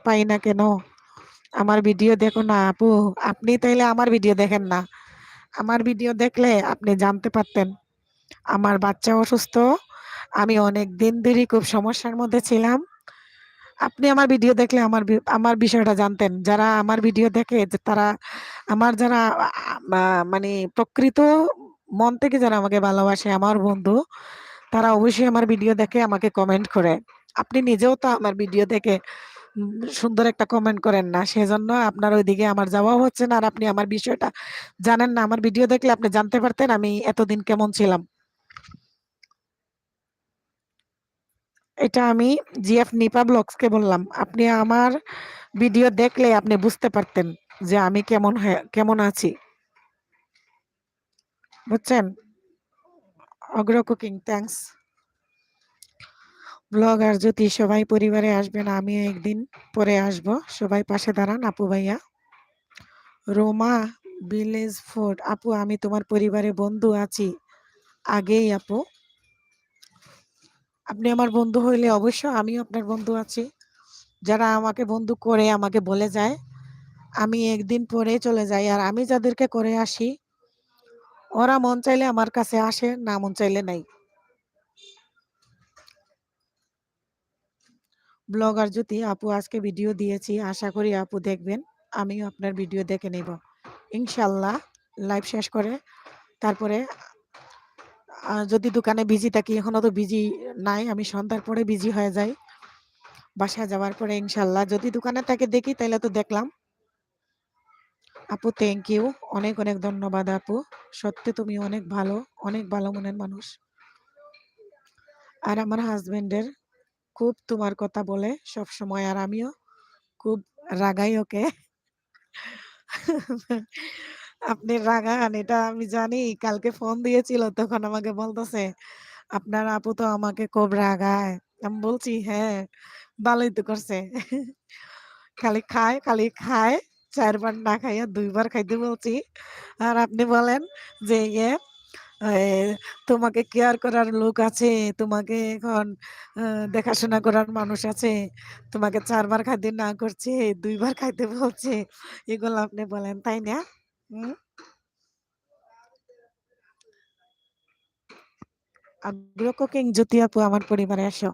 পাই না কেন? আমার ভিডিও দেখো না আপু? আপনি তাইলে আমার ভিডিও দেখেন না? আমার ভিডিও দেখলে আপনি জানতে পারতেন আমার বাচ্চা অসুস্থ, আমি অনেক দিন ধরে খুব সমস্যার মধ্যে ছিলাম। আপনি আমার ভিডিও দেখলে আমার বিষয়টা জানতেন। যারা আমার ভিডিও দেখে, যে তারা আমার যারা মানে প্রকৃত মন থেকে যারা আমাকে ভালোবাসে, আমার বন্ধু, তারা অবশ্যই আমার ভিডিও দেখে আমাকে কমেন্ট করে। আপনি নিজেও তো আমার ভিডিও দেখে সুন্দর একটা কমেন্ট করেন না, সেজন্য আপনার ওইদিকে আমার যাওয়াও হচ্ছে না, আর আপনি আমার বিষয়টা জানেন না। আমার ভিডিও দেখলে আপনি জানতে পারতেন আমি এতদিন কেমন ছিলাম। এটা আমি জিএফ নিপা ব্লগসকে বললাম, আপনি আমার ভিডিও দেখলে আপনি বুঝতে পারতেন যে আমি কেমন আছি, বুঝছেন? অগ্র কুকিং, থ্যাঙ্কস। ব্লগ আর জ্যোতি সবাই পরিবারে আসবেন, আমিও একদিন পরে আসব, সবাই পাশে দাঁড়ান আপু ভাইয়া। রোমা ভিলেজ ফুড, আপু আমি তোমার পরিবারে বন্ধু আছি আগেই আপু, আপনি আমার বন্ধু হইলে অবশ্য আমিও আপনার বন্ধু আছি। যারা আমাকে বন্ধু করে আমাকে বলে যায়, আমি একদিন পরে চলে যাই, আর আমি যাদেরকে করে আসি ওরা মন চাইলে আমার কাছে আসে, না মন চাইলে নাই। ব্লগার জ্যোতি আপু আজকে ভিডিও দিয়েছি, আশা করি আপু দেখবেন, আমিও আপনার ভিডিও দেখে নেব ইনশাল্লাহ। লাইভ শেষ করে তারপরে যদি দোকানে বিজি থাকি, এখনো তো বিজি নাই, আমি সন্ধ্যার পরে বিজি হয়ে যাই, বাসায় যাওয়ার পরে ইনশাল্লাহ যদি দোকানে তাকে দেখি তাহলে তো দেখলাম। আপু থ্যাংক ইউ, অনেক অনেক ধন্যবাদ আপু, সত্যি তুমি অনেক ভালো মনের মানুষ। আর আমার হাজবেন্ডের খুব তোমার কথা বলে সব সময়, আর আমিও খুব রাগাই ওকে। আপনি রাগান এটা আমি জানি, কালকে ফোন দিয়েছিল তখন আমাকে বলতেছে আপনার আপু তো আমাকে খুব রাগায়। আমি বলছি হ্যাঁ, ভালোই তো করছে। খালি খায় ৪ বার না খাইয়া ২ বার খাইতে বলছি। আর আপনি বলেন যে এ তোমাকে কেয়ার করার লোক আছে, তোমাকে এখন দেখাশোনা করার মানুষ আছে, তোমাকে ৪ বার খাইতে না করছে, ২ বার খাইতে বলছে, এগুলো আপনি বলেন তাই না? হুম। আগ্রহ কুকিং জ্যোতি আপু আমার পরিবারে আসো।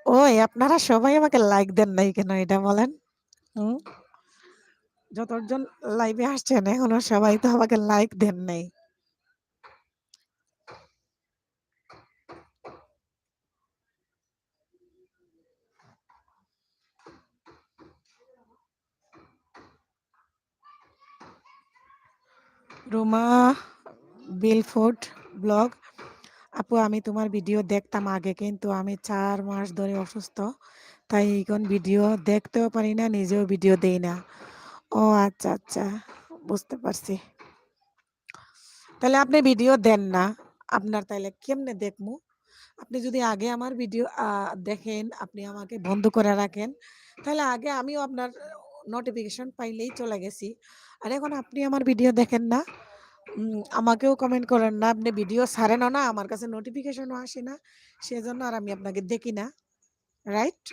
ওই আপনারা সবাই আমাকে লাইক দেন নাই কেন এটা বলেন? হুম। যতজন লাইভে আসছেন এখনো সবাই তো আমাকে লাইক দেন নাই। রুমা বিলফোর্ড ব্লগ, আপু আমি তোমার ভিডিও দেখতাম আগে, কিন্তু আমি ৪ মাস ধরে অসুস্থ, তাই এখন ভিডিও দেখতেও পারি না, নিজেও ভিডিও দেই না। ও আচ্ছা আচ্ছা, বুঝতে পারছি। তাহলে আপনি ভিডিও দেন না, আপনার তাইলে কেমনে দেখমু? আপনি যদি আগে আমার ভিডিও দেখেন, আপনি আমাকে বন্ধ করে রাখেন, তাহলে আগে আমিও আপনার নোটিফিকেশন পাইলেই চলে গেছি। আর এখন আপনি আমার ভিডিও দেখেন না, আমাকেও কমেন্ট করেন না, আপনি ভিডিও ছাড়েনও না, আমার কাছে নোটিফিকেশনও আসে না, সেজন্য আর আমি আপনাকে দেখি না, রাইট?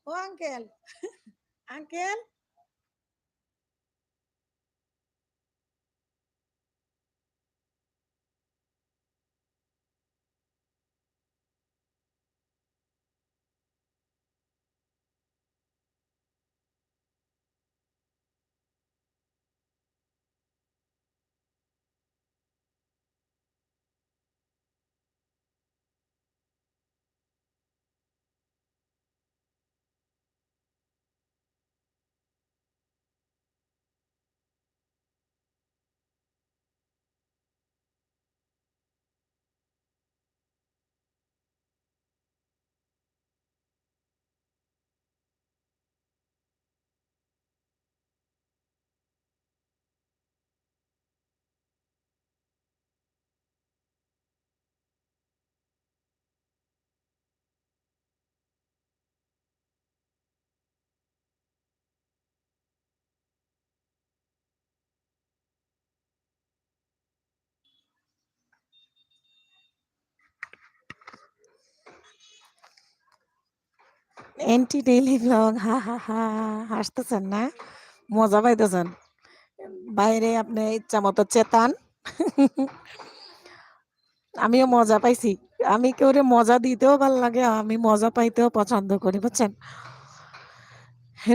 ও uncle, uncle, aunty daily blog, হা হা হা, হাসতেছেন না? মজা পাইতেছেন? বাইরে আপনি ইচ্ছা মতো চেতান, আমিও মজা পাইছি। আমি কেউরে মজা দিতেও ভাল লাগে, আমি মজা পাইতেও পছন্দ করি, বুঝছেন?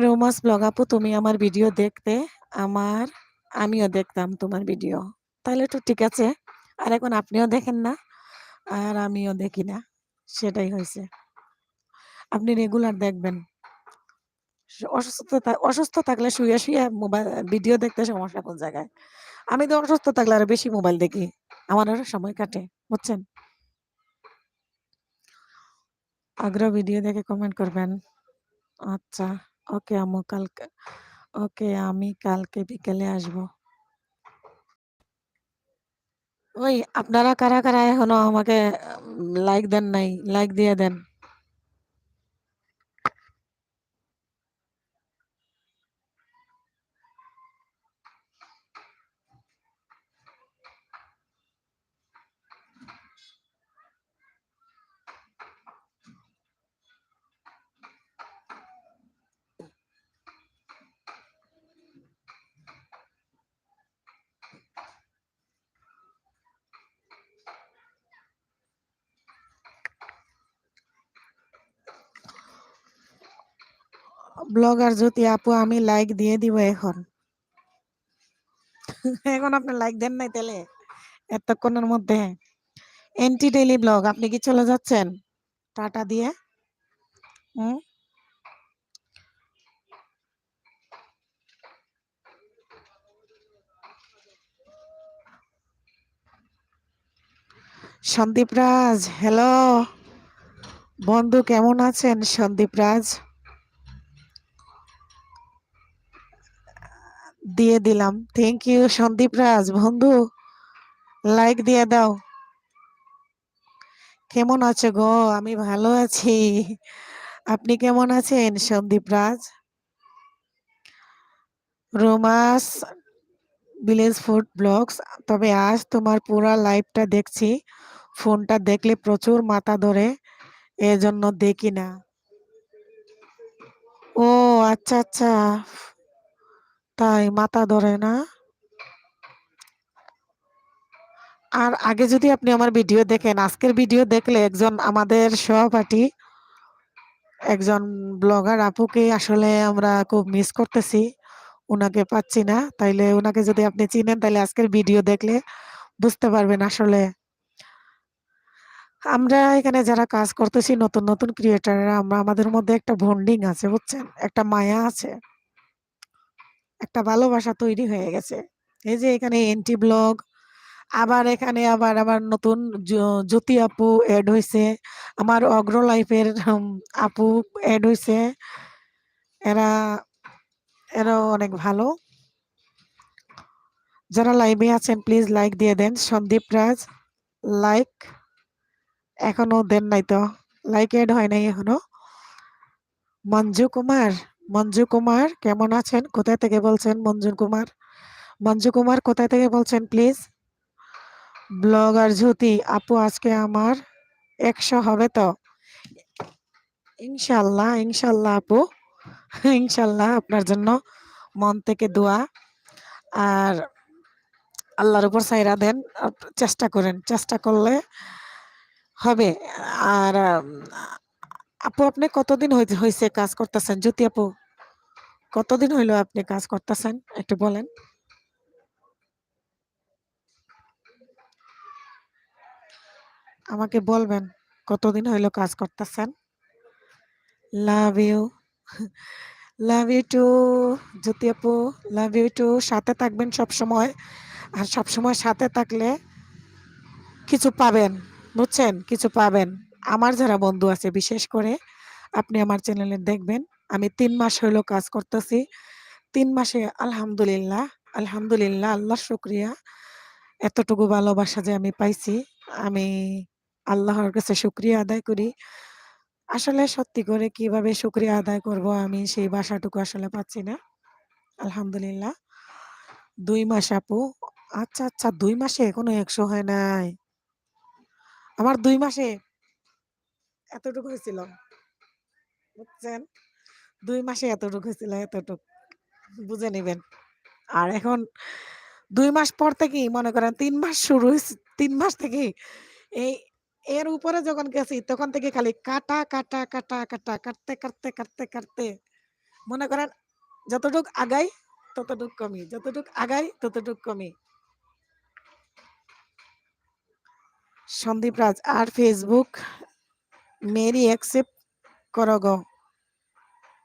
রোমান্স ব্লগ আপু, তুমি আমার ভিডিও দেখতে, আমার আমিও দেখতাম তোমার ভিডিও। তাহলে তো ঠিক আছে। আর এখন আপনিও দেখেন না, আর আমিও দেখি না। সেটাই হইছে। আপনি রেগুলার দেখবেন। অসুস্থ থাকলে শুয়ে মোবাইল ভিডিও দেখতে সমস্যা কোন জায়গায়? আমি তো অসুস্থ থাকলে আরো বেশি মোবাইল দেখি। আমার আরো সময় কাটে। বুঝছেন? আগ্রহ ভিডিও দেখে কমেন্ট করবেন। আচ্ছা। ওকে আম্মু, কালকে ওকে, আমি কালকে বিকেলে আসবো। ওই আপনারা কারা, কারা এখনো আমাকে লাইক দেন নাই? লাইক দিয়ে দেন। ব্লগার জ্যোতি আপু, আমি লাইক দিয়ে দিব এখন। এখন আপনি লাইক দেন নাই তাহলে এতক্ষণের মধ্যে? এন্টি ডেইলি ব্লগ, আপনি কি চলে যাচ্ছেন টাটা দিয়ে? হুম? সন্দীপ রাজ, হ্যালো বন্ধু, কেমন আছেন সন্দীপ রাজ? দিয়ে দিলাম, থ্যাংক ইউ সন্দীপ রাজ বন্ধু। লাইক দিয়ে দাও। কেমন আছো গো? আমি ভালো আছি। আপনি কেমন আছেন সন্দীপ রাজ? রোমাস ভিলেজ ফুড ব্লগস, তবে আজ তোমার পুরা লাইভটা দেখছি। ফোনটা দেখলে প্রচুর মাথা ধরে, এজন্য দেখি না। ও আচ্ছা আচ্ছা, তাই মাথা ধরে না? আর আগে যদি আপনি আমার ভিডিও দেখেন, আজকের ভিডিও দেখলে একজন আমাদের সহপাঠী, একজন ব্লগার আপুকে আসলে আমরা খুব মিস করতেছি। উনাকে পাচ্ছি না, তাইলে উনাকে যদি আপনি চিনেন তাহলে আজকের ভিডিও দেখলে বুঝতে পারবেন আসলে আমরা এখানে যারা কাজ করতেছি, নতুন নতুন ক্রিয়েটাররা, আমরা আমাদের মধ্যে একটা বন্ডিং আছে, বুঝছেন? একটা মায়া আছে, একটা ভালোবাসা তৈরি হয়ে গেছে। এই যে এখানে এন্টি ব্লগ, আবার এখানে আবার আবার নতুন জ্যোতি আপু এড হয়েছে, আমার অগ্র লাইফের আপু এড হয়েছে। এরা এরাও অনেক ভালো। যারা লাইভে আছেন প্লিজ লাইক দিয়ে দেন। সন্দীপ রাজ, লাইক এখনো দেন নাই তো? লাইক এড হয় নাই এখনো। মঞ্জু কুমার, মঞ্জু কুমার কেমন আছেন? কোথায় থেকে বলছেন মঞ্জু কুমার? মঞ্জু কুমার কোথায় থেকে বলছেন প্লিজ? ব্লগার জ্যোতি আপু, আজকে আমার 100 হবে তো? ইনশাল্লাহ, ইনশাল্লাহ আপু, ইনশাল্লাহ আপনার জন্য মন থেকে দোয়া। আর আল্লাহর উপর সাইরা দেন, চেষ্টা করেন, চেষ্টা করলে হবে। আর আপু, আপনি কতদিন হয়েছে কাজ করতেছেন? জ্যোতি আপু, কতদিন হইলো আপনি কাজ করতেছেন একটু বলেন। আমাকে বলবেন কতদিন হইলো কাজ করতেছেন। Love you, love you too Jyoti আপু, লাভ ইউ টু। সাথে থাকবেন সব সময়, আর সব সময় সাথে থাকলে কিছু পাবেন, বুঝছেন? কিছু পাবেন। আমার যারা বন্ধু আছে বিশেষ করে, আপনি আমার চ্যানেলে দেখবেন, আমি 3 মাস হইলো কাজ করতেছি। 3 মাসে আলহামদুলিল্লাহ, আলহামদুলিল্লাহ, আল্লাহর শুকরিয়া, এতটুকু ভালোবাসা যে আমি পাইছি, আমি আল্লাহর কাছে শুকরিয়া আদায় করি। আসলে সত্যি করে কিভাবে শুকরিয়া আদায় করব, আমি সেই ভাষাটুকু আসলে পাচ্ছি না। আলহামদুলিল্লাহ। 2 মাস আপু, আচ্ছা আচ্ছা, 2 মাসে এখনো 100 হয় নাই? আমার 2 মাসে এতটুকু হয়েছিল, বুঝছেন? 2 মাসে এতটুকু হয়েছিল, এতটুকু বুঝে নিবেন। আর এখন ২ মাস পর থেকেই মনে করেন ৩ মাস শুরু হইছে ৩ মাস থেকেই এই এর উপরে যখন গেছি তখন থেকে খালি কাটা, কাটা, কাটা, কাটা, কাটতে, কাটতে, কাটতে, কাটতে মনে করেন যতটুক আগাই ততটুক কমি, যতটুক আগাই ততটুক কমি। সন্দীপ রাজ আর ফেসবুক মেরি অ্যাকসেপ্ট করো গো।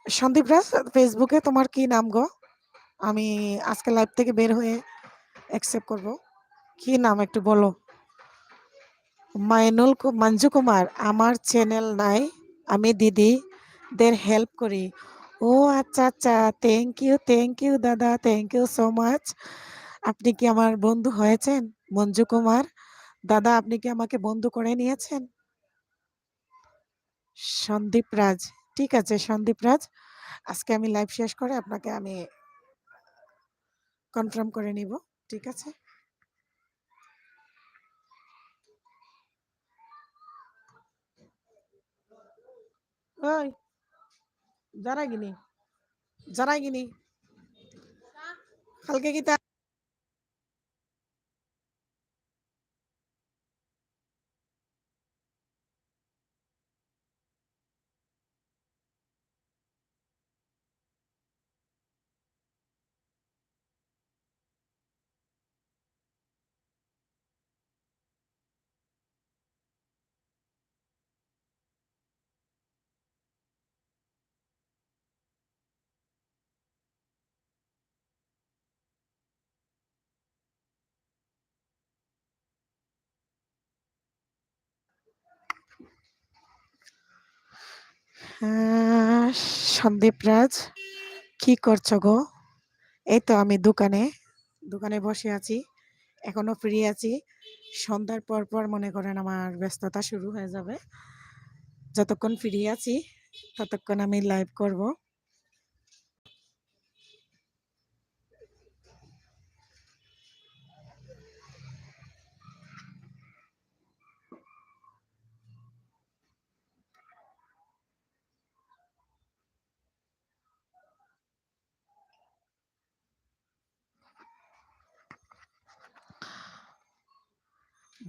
সন্দীপ রাজ ফেসবুকে তোমার কি নাম গো? আমি আজকে লাইভ থেকে বের হয়ে অ্যাকসেপ্ট করব। কি নাম একটু বলো? মঞ্জু কুমার আমার চ্যানেল নাই, আমি দিদিদের হেল্প করি। ও আচ্ছা আচ্ছা, থ্যাংক ইউ দাদা, থ্যাংক ইউ সো মাচ। আপনি কি আমার বন্ধু হয়েছেন মঞ্জু কুমার? দাদা আপনি কি আমাকে বন্ধু করে নিয়েছেন? সন্দীপ রাজ, ঠিক আছে সন্দীপ রাজ, আজকে আমি লাইভ শেষ করে আপনাকে আমি কনফার্ম করে নিব, ঠিক আছে? ওই জানাগিনি জানাগিনি কালকে কি আহ, সন্দীপ রাজ কি করছো গো? এই তো আমি দোকানে দোকানে বসে আছি, এখনো ফ্রি আছি। সন্ধ্যার পর পর মনে করেন আমার ব্যস্ততা শুরু হয়ে যাবে। যতক্ষণ ফ্রি আছি ততক্ষণ আমি লাইভ করব।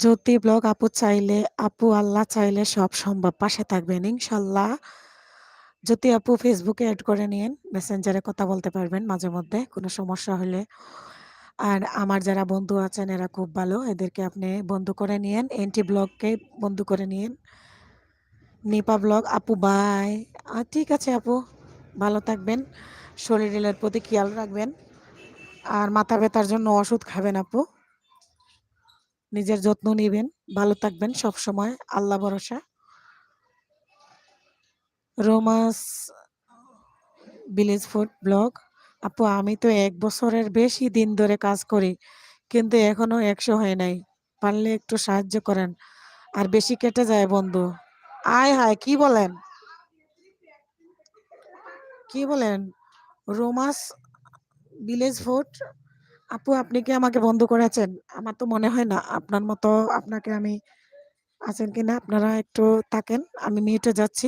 জ্যোতি ব্লগ আপু চাইলে, আপু আল্লাহ চাইলে সব সম্ভব, পাশে থাকবেন ইনশাল্লাহ। জ্যোতি আপু ফেসবুকে অ্যাড করে নিন, মেসেঞ্জারে কথা বলতে পারবেন মাঝে মধ্যে কোনো সমস্যা হলে। আর আমার যারা বন্ধু আছেন এরা খুব ভালো, এদেরকে আপনি বন্ধু করে নিয়েন। এনটি ব্লগকে বন্ধু করে নিয়েন। নিপা ব্লগ আপু বাই। ঠিক আছে আপু, ভালো থাকবেন, শরীরের প্রতি খেয়াল রাখবেন, আর মাথা ব্যথার জন্য ওষুধ খাবেন আপু, নিজের যত্ন নেবেন, ভালো থাকবেন সব সময়, আল্লাহ ভরসা। রোমাস ভিলেজ ফুড ব্লগ আপু আমি তো 1 বছরের বেশি দিন ধরে কাজ করি কিন্তু এখনো 100 হয় নাই, পারলে একটু সাহায্য করেন, আর বেশি কেটে যায় বন্ধু। আয় হায় কি বলেন, কি বলেন? রোমাস ভিলেজ ফুড আপু আপনি কি আমাকে বন্ধ করেছেন? আমার তো মনে হয় না, আপনার মতো আপনাকে আমি আছেন কিনা, আপনারা একটু থাকেন, আমি মিউটে যাচ্ছি।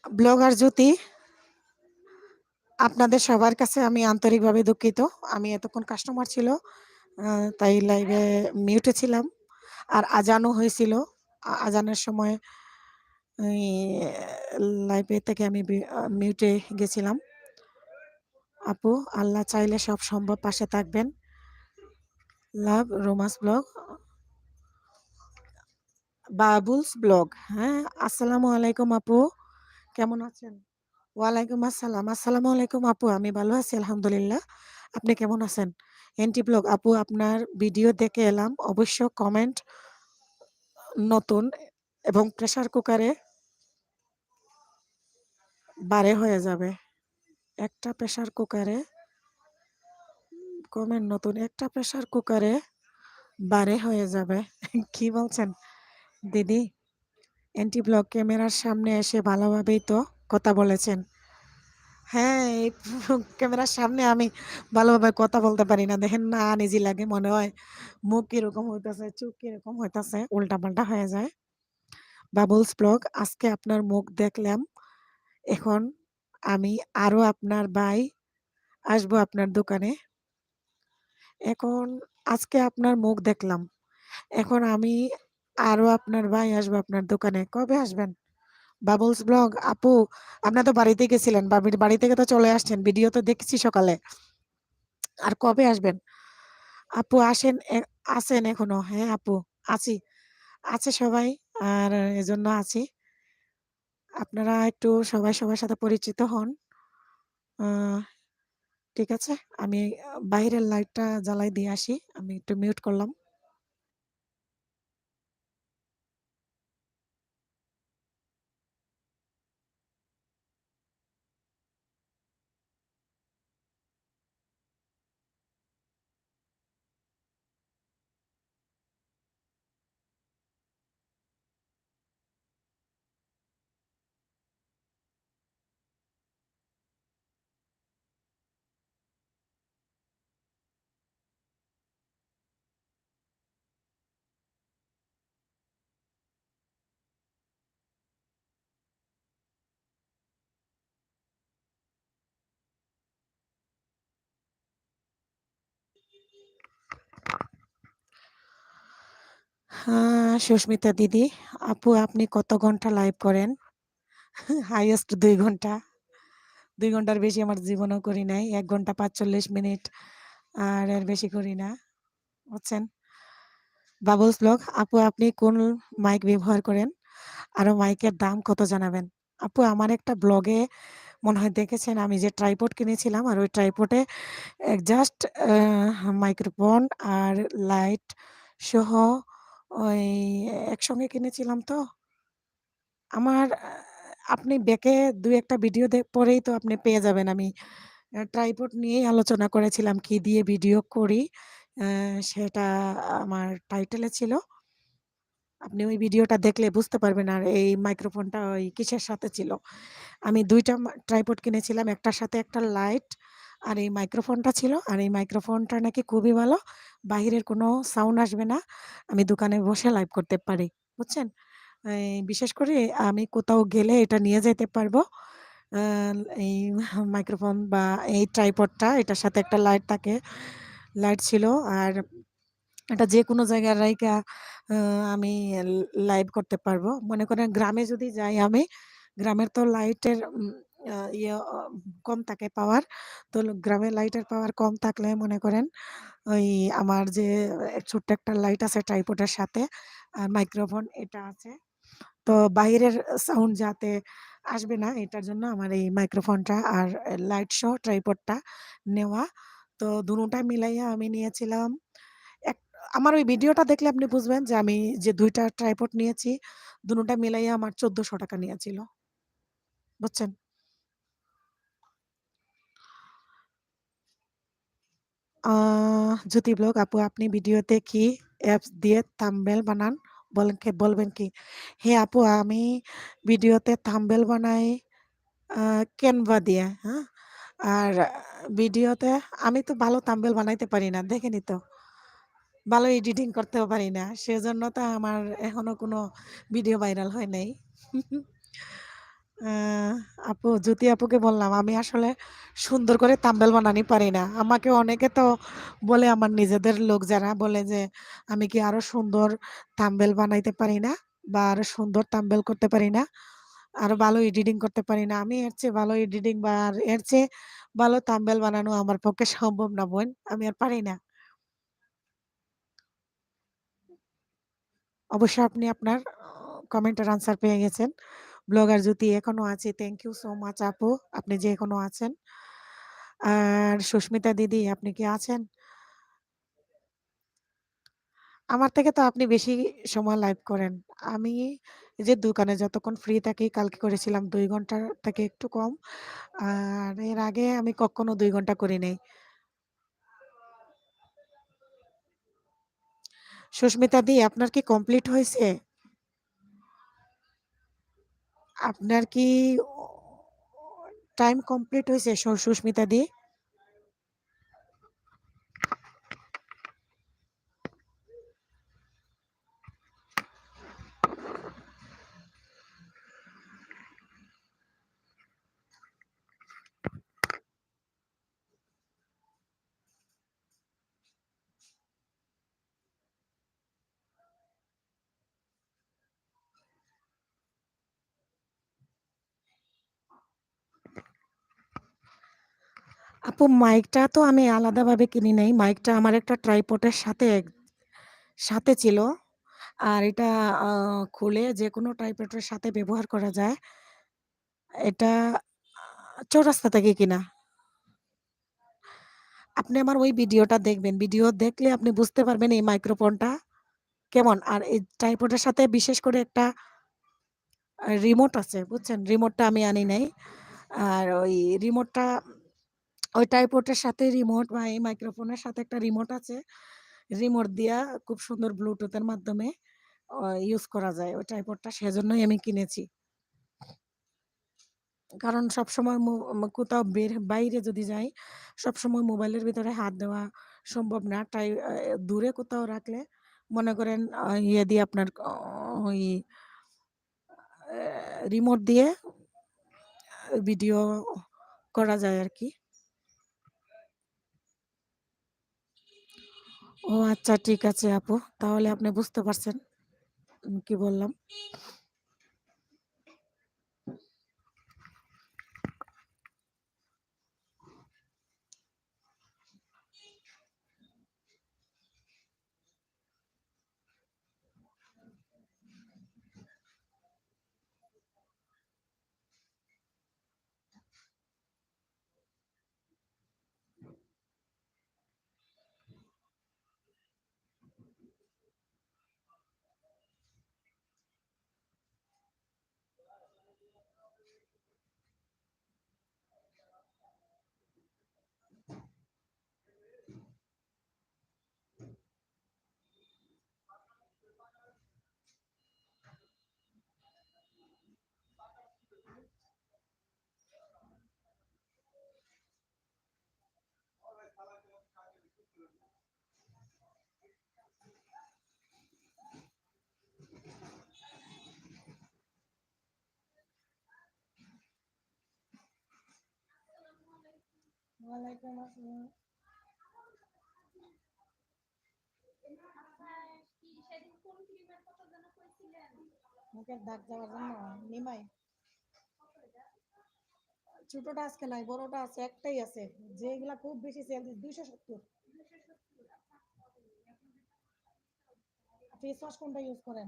ব্লগার জ্যোতি, আপনাদের সবার কাছে আমি আন্তরিকভাবে দুঃখিত। আমি এতক্ষণ কাস্টমার ছিল, তাই লাইভে মিউটে ছিলাম। আর আজানও হয়েছিল। আজানের সময় লাইভে থেকে আমি মিউটে গেছিলাম। আপু, আল্লাহ চাইলে সব সম্ভব, পাশে থাকবেন। লাভ, রোমান্স ব্লগ, বাবুলস ব্লগ। হ্যাঁ, আসসালামু আলাইকুম আপু, কেমন আছেন? ওয়ালাইকুম আসসালাম। আসসালামু আলাইকুম আপু, আমি ভালো আছি আলহামদুলিল্লাহ। আপনি কেমন আছেন? এনটি ব্লগ আপু, আপনার ভিডিও দেখে এলাম। অবশ্য কমেন্ট নতুন এবং প্রেসার কুকারে বারে হয়ে যাবে। একটা প্রেসার কুকারে কমেন্ট নতুন, একটা প্রেসার কুকারে বারে হয়ে যাবে। কি বলছেন দিদি? এনটি ব্লগ ক্যামেরার সামনে এসে ভালোভাবেই তো কথা বলেছেন। হ্যাঁ, এই ক্যামেরার সামনে আমি ভালোভাবে কথা বলতে পারি না, দেখেন না, আনইজি লাগে, মনে হয় মুখ কিরকম হইতাছে, চোখ কিরকম হইতাছে, উল্টা পাল্টা হয়ে যায়। বাবুলস ব্লগ, আজকে আপনার মুখ দেখলাম। এখন আমি আরো আপনার ভাই আসবো আপনার দোকানে। এখন আজকে আপনার মুখ দেখলাম, এখন আমি আরো আপনার ভাই আসবো আপনার দোকানে। কবে আসবেন? বাবুলস ব্লগ আপু, আপনার তো বাড়িতে গেছিলেন, বাড়ি থেকে তো চলে আসছেন, ভিডিও তো দেখছি সকালে। আর কবে আসবেন? আপু আসেন, আছেন এখনো? হ্যাঁ আপু, আছি, আছে সবাই, আর এজন্য আছি। আপনারা একটু সবাই সবার সাথে পরিচিত হন। আহ, ঠিক আছে, আমি বাইরের লাইটটা জ্বালাই দিয়ে আসি, আমি একটু মিউট করলাম। হ্যাঁ, সুস্মিতা দিদি, আপু আপনি কত ঘন্টা লাইভ করেন? হাইয়েস্ট 2 ঘন্টা। 2 ঘন্টার বেশি আমার জীবনেও করি নাই, 1 ঘন্টা 45 মিনিট, আর এর বেশি করি না, বুঝছেন। বাবলস ব্লগ আপু, আপনি কোন মাইক ব্যবহার করেন? আরো মাইকের দাম কত জানাবেন? আপু, আমার একটা ব্লগে মনে হয় দেখেছেন, আমি যে ট্রাইপড কিনেছিলাম, আর ওই ট্রাইপডে জাস্ট মাইক্রোফোন আর লাইট সহ ওই একসঙ্গে কিনেছিলাম তো। আমার আপনি ব্যাকে ২-১টা ভিডিও পরেই তো আপনি পেয়ে যাবেন। আমি ট্রাইপড নিয়েই আলোচনা করেছিলাম, কি দিয়ে ভিডিও করি। সেটা আমার টাইটেলে ছিল। আপনি ওই ভিডিওটা দেখলে বুঝতে পারবেন। আর এই মাইক্রোফোনটা ওই কিসের সাথে ছিল। আমি ২ টা ট্রাইপড কিনেছিলাম। একটার সাথে একটা লাইট আর এই মাইক্রোফোনটা ছিল। আর এই মাইক্রোফোনটা নাকি খুবই ভালো। বাহিরের কোনো সাউন্ড আসবে না। আমি দোকানে বসে লাইভ করতে পারি। বুঝছেন? বিশেষ করে আমি কোথাও গেলে এটা নিয়ে যেতে পারবো। আ এই মাইক্রোফোন বা এই ট্রাইপডটা, এটার সাথে একটা লাইট থাকে। লাইট ছিল। আর এটা যেকোনো জায়গায় রাইখা আ আমি লাইভ করতে পারবো। মনে করেন গ্রামে যদি যাই আমি, গ্রামের তো লাইটের ইয়ে কম থাকে পাওয়ার। তো গ্রামের লাইটের পাওয়ার কম থাকলে মনে করেন ওই আমার যে ছোট্ট একটা লাইট আছে ট্রাইপডের সাথে, আর মাইক্রোফোন এটা আছে। তো বাহিরের সাউন্ড যাতে আসবে না, এটার জন্য আমার এই মাইক্রোফোনটা আর লাইট সহ ট্রাইপডটা নেওয়া। তো দুটোটা মিলাইয়া আমি নিয়েছিলাম। এক আমার ওই ভিডিওটা দেখলে আপনি বুঝবেন যে আমি যে ২ টা ট্রাইপড নিয়েছি, দুটোটা মিলাইয়া আমার ৳১৪০০ নিয়েছিল। বুঝছেন? জ্যোতি ব্লগ আপু, আপনি ভিডিওতে কি অ্যাপস দিয়ে থাম্বনেল বানান? বলবেন কি? হ্যাঁ আপু, আমি ভিডিওতে থাম্বনেল বানাই আ ক্যানভা দিয়ে, হ্যাঁ? আর ভিডিওতে আমি তো ভালো থাম্বনেল বানাইতে পারি না, দেখেনই তো। ভালো এডিটিং করতেও পারি না। সেজন্য তো আমার এখনো কোনো ভিডিও ভাইরাল হয় নাই। আ আপু জ্যোতি আপুকে বললাম, "আমি আসলে সুন্দর করে থাম্বনেল বানানি পারি না।" আমাকে অনেকে তো বলে আমার নিজেদের লোক যারা বলে যে, "আমি কি আরো সুন্দর থাম্বনেল বানাইতে পারি না? বা আরো সুন্দর থাম্বনেল করতে পারি না? আরো ভালো এডিটিং করতে পারি না?" আমি এর চেয়ে ভালো এডিটিং বা আর এর চেয়ে ভালো থাম্বনেল বানানো আমার পক্ষে সম্ভব না বোন। আমি আর পারি না। অবশ্য আপনি আপনার কমেন্টের আনসার পেয়ে গেছেন। ব্লগার জ্যোতি এখনো আছে। থ্যাংক ইউ সো মাচ আপু। আপনি যে এখনো আছেন। আর সুস্মিতা দিদি আপনি কি আছেন? আমার থেকে তো আপনি বেশি সময় লাইভ করেন। আমি এই যে দোকানে যতক্ষণ ফ্রি থাকি কালকে করেছিলাম ২ ঘন্টা থেকে একটু কম। আর এর আগে আমি কখনো ২ ঘন্টা করি নাই। সুস্মিতা দি আপনার কি কমপ্লিট হয়েছে? আপনার কি টাইম কমপ্লিট হয়েছে সুস্মিতা দি? আপু মাইকটা তো আমি আলাদাভাবে কিনি নাই। মাইকটা আমার একটা ট্রাইপড এর সাথে ছিল। আর এটা আ খুলে যেকোনো ট্রাইপড এর সাথে ব্যবহার করা যায়। এটা চৌরাস্তা থেকে কিনা। আপনি আমার ওই ভিডিওটা দেখবেন। ভিডিও দেখলে আপনি বুঝতে পারবেন এই মাইক্রোফোনটা কেমন। আর এই ট্রাইপড এর সাথে বিশেষ করে একটা রিমোট আছে, বুঝছেন? রিমোটটা আমি আনি নাই। আর ওই রিমোটটা ওই ট্রাইপড এর সাথে রিমোট বা এই মাইক্রোফোনের সাথে একটা রিমোট আছে। রিমোট দিয়া খুব সুন্দর ব্লুটুথ এর মাধ্যমে ইউজ করা যায় ওই ট্রাইপডটা সেজন্যই আমি কিনেছি। কারণ সবসময় কোথাও বাইরে যদি যাই, সবসময় মোবাইলের ভিতরে হাত দেওয়া সম্ভব না। তাই দূরে কোথাও রাখলে মনে করেন ইয়ে দিয়ে আপনার ওই রিমোট দিয়ে ভিডিও করা যায় আরকি। ও আচ্ছা ঠিক আছে আপু। তাহলে আপনি বুঝতে পারছেন কি বললাম। ওয়ালাইকুম আসসালাম। মুখের দাগ যাওয়ার জন্য নিমাই ছোটটা আজকে নাই বড়টা আছে একটাই আছে যেগুলা খুব বেশি সেল 270 ফেস ওয়াশ কোনটা ইউজ করেন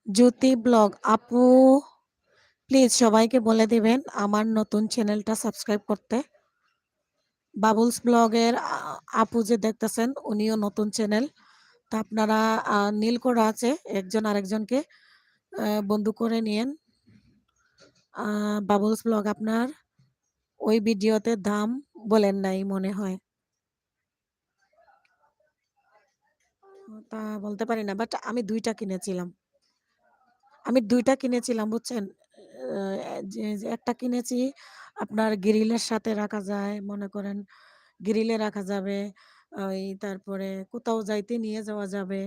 জ্যোতি ব্লগ আপু প্লিজ সবাইকে বলে দিবেন আমার নতুন চ্যানেলটা সাবস্ক্রাইব করতে বাবুলস ব্লগের আপু যে দেখতেছেন উনিও নতুন চ্যানেল তা আপনারা নীল করা আছে একজন আরেকজনকে বন্ধু করে নিয়েন বাবুলস ব্লগ আপনার ওই ভিডিওতে দাম বলেন নাই মনে হয় তা বলতে পারি না। বাট আমি ২ টা কিনেছিলাম। আমি ২ টা কিনেছিলাম বুঝছেন? যে একটা কিনেছি আপনার গ্রিলের সাথে রাখা যায়। মনে করেন গ্রিলে রাখা যাবে। তারপরে কোথাও যাইতে নিয়ে যাওয়া যাবে।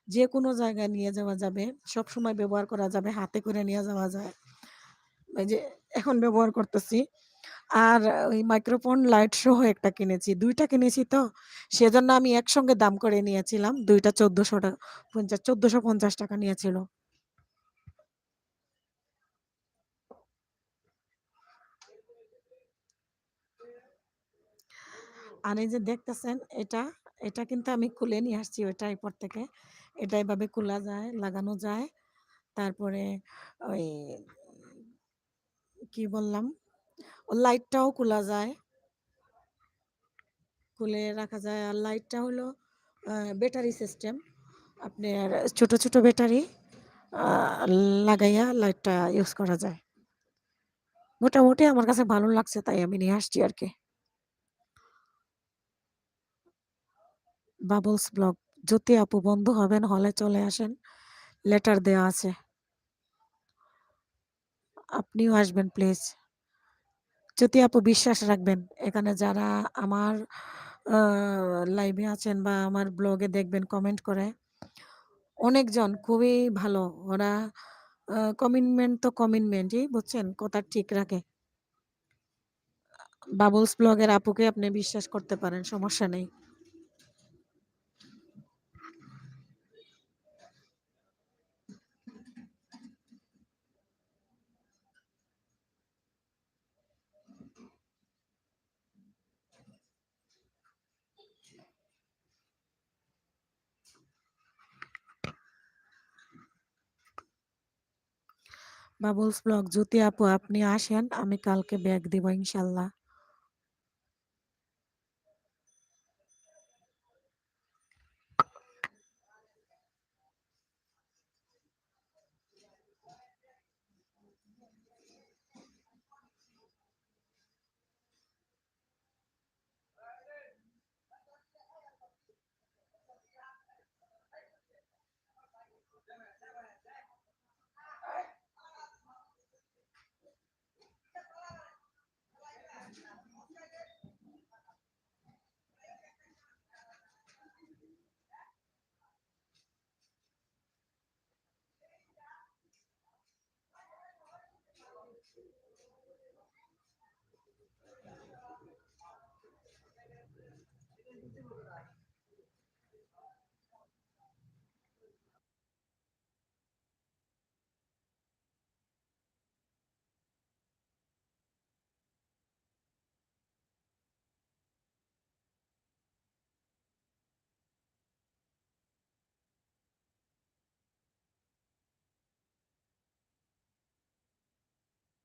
যেকোনো জায়গায় নিয়ে যাওয়া যাবে। সবসময় ব্যবহার করা যাবে। হাতে করে নিয়ে যাওয়া যায়। এই যে এখন ব্যবহার করতেছি। আর ওই মাইক্রোফোন লাইট সহ একটা কিনেছি। ২ টা কিনেছি তো সেজন্য আমি একসঙ্গে দাম করে নিয়েছিলাম। ২ টা ৳১৪৫০ নিয়েছিল। আর এই যে দেখতেছেন এটা কিন্তু আমি খুলে নিয়ে আসছি ওই ট্রাইপড থেকে। এটা এভাবে খোলা যায়, লাগানো যায়। তারপরে ওই কি বললাম? লাইটটাও খোলা যায়। খুলে রাখা যায়। আর লাইটটা হলো ব্যাটারি সিস্টেম। আপনার ছোট, ছোট ব্যাটারি আ লাগাইয়া লাইটটা ইউজ করা যায়। মোটামুটি আমার কাছে ভালো লাগছে তাই আমি নিয়ে আসছি আরকি। বাবলস ব্লগ জ্যোতি আপু বন্ধু হবেন হলে চলে আসেন। লেটার দেয়া আছে। আপনিও আসবেন প্লিজ। জ্যোতি আপু বিশ্বাস রাখবেন। এখানে যারা আমার আ লাইভে আছেন বা আমার ব্লগে দেখবেন কমেন্ট করে, অনেকজন খুবই ভালো। ওরা কমিটমেন্ট তো কমিটমেন্টই বুঝছেন? কথা ঠিক রাখে। বাবলস ব্লগের আপুকে আপনি বিশ্বাস করতে পারেন, সমস্যা নেই। বাবলস ব্লগ জ্যোতি আপু আপনি আসেন, আমি কালকে ব্যাগ দিব ইনশাল্লাহ।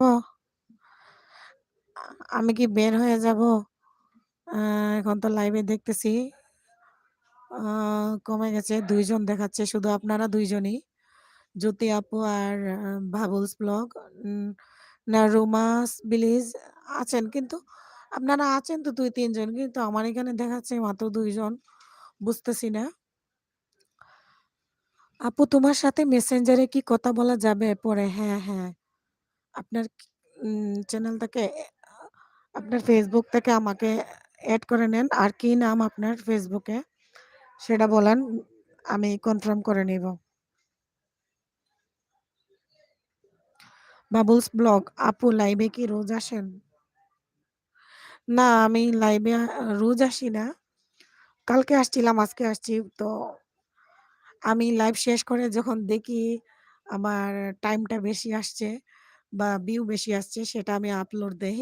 ও আমি কি বের হয়ে যাব? আ এখন তো লাইভে দেখতেছি আ কমে গেছে। ২ জন দেখাচ্ছে শুধু আপনারা ২ জনই। জ্যোতি আপু আর বাবলস ব্লগ। উম না রোমাস ভিলেজ আছেন কিন্তু আপনারা আছেন তো ২-৩ জন। কিন্তু আমার এখানে দেখাচ্ছে মাত্র ২ জন। বুঝতেছি না। আপু তোমার সাথে মেসেঞ্জারে কি কথা বলা যাবে পরে? হ্যাঁ, হ্যাঁ। আপনার চ্যানেল থেকে আপনার ফেসবুক থেকে আমাকে এড করে নেন। আর কি নাম আপনার ফেসবুকে সেটা বলেন। আমি কনফার্ম করে নিব। বাবলস ব্লগ আপু লাইভে কি রোজ আসেন? না আমি লাইভে রোজ আসি না। কালকে আসছিলাম, আজকে আসছি। তো আমি লাইভ শেষ করে যখন দেখি আমার টাইমটা বেশি আসছে বা ভিউ বেশি আসছে সেটা আমি আপলোড দেই।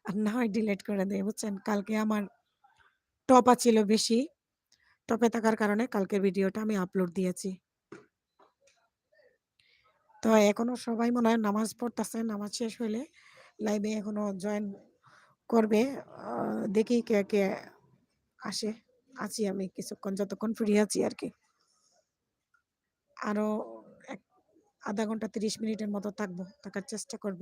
আর না হয় ডিলিট করে দেই বুঝছেন? কালকে আমার টপা ছিল বেশি। টপে থাকার কারণে কালকের ভিডিওটা আমি আপলোড দিয়েছি। তো এখনো সবাই মনে হয় নামাজ পড়তেছে। নামাজ শেষ হইলে লাইভে এখনো জয়েন করবে। আ দেখি কে, কে আসে। আছি আমি কিছুক্ষণ যতক্ষণ ফ্রি আছি আরকি। আরো এক ০.৫ ঘন্টা ৩০ মিনিটের মতো থাকবো। থাকার চেষ্টা করব।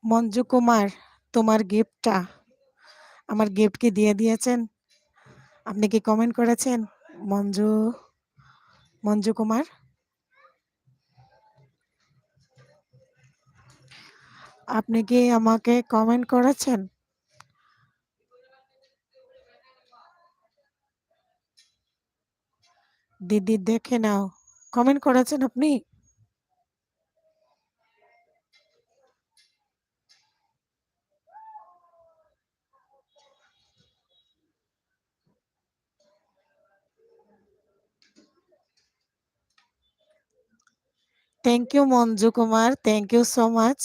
মঞ্জু কুমার, তোমার গিফটটা, আমার গিফট কি দিয়ে দিয়েছেন? আপনি কি কমেন্ট করেছেন? মঞ্জু, মঞ্জু কুমার, আপনি কি আমাকে কমেন্ট করেছেন? দিদি দেখে নাও। কমেন্ট করেছেন আপনি? Thank you Manju Kumar, thank you so much.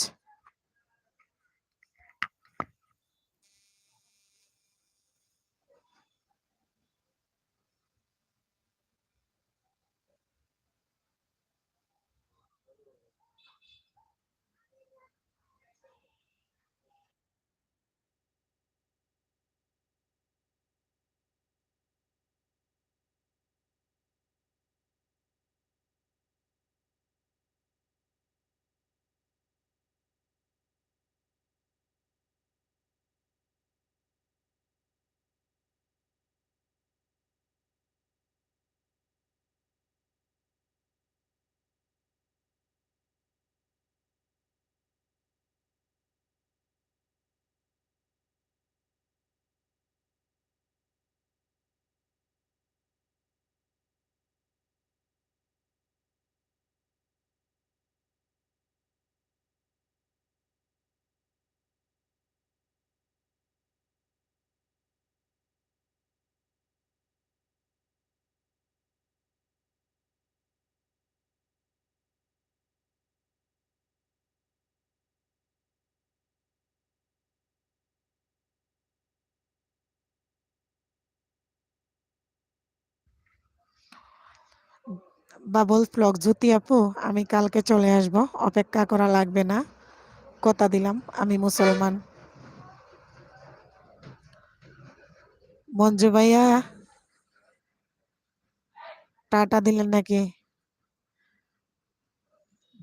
Babal blog Jyoti আপু, আমি কালকে চলে আসব, অপেক্ষা করা লাগবে না, কথা দিলাম, আমি মুসলমান। মঞ্জু ভাইয়া, টাটা দিলেন নাকি?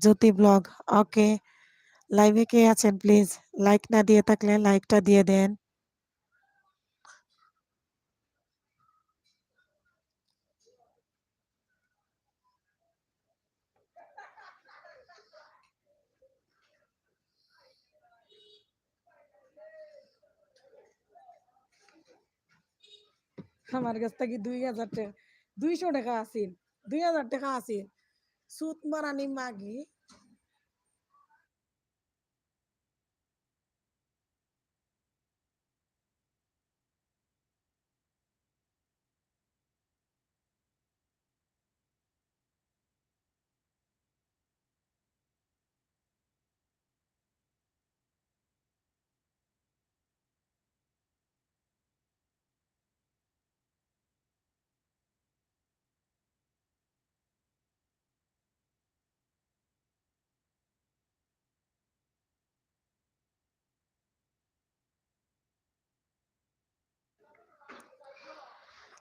জ্যোতি ব্লগ, ওকে। লাইভে কে আছেন প্লিজ লাইক না দিয়ে থাকলে লাইকটা দিয়ে দেন। আমার কাছ থেকে 2000 টাকা, 200 টাকা আছিল, 2000 টাকা আছিল, সুত মারানি মাগি।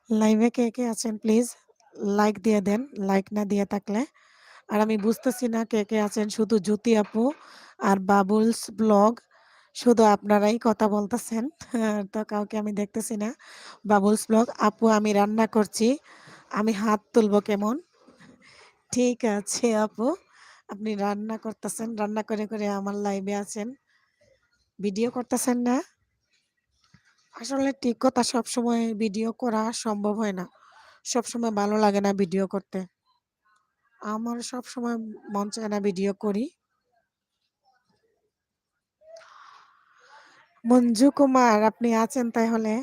লাইভে কে কে আছেন প্লিজ লাইক দিয়ে দেন, লাইক না দিয়ে থাকলে। আর আমি বুঝতেছি না কে কে আছেন, শুধু জ্যোতি আপু আর বাবুলস ব্লগ, শুধু আপনারাই কথা বলতেছেন। তো কাউকে আমি দেখতেছি না। বাবুলস ব্লগ আপু, আমি রান্না করছি, আমি হাত তুলবো কেমন? ঠিক আছে আপু, আপনি রান্না করতেছেন, রান্না করে করে আমার লাইভে আছেন, ভিডিও করতেছেন না? আসলে ঠিক কথা, সবসময় ভিডিও করা সম্ভব হয় না, সবসময় ভালো লাগে না ভিডিও করতে, আমার সবসময় মন চায় না ভিডিও করি। মঞ্জু কুমার, আপনি আছেন তাহলে?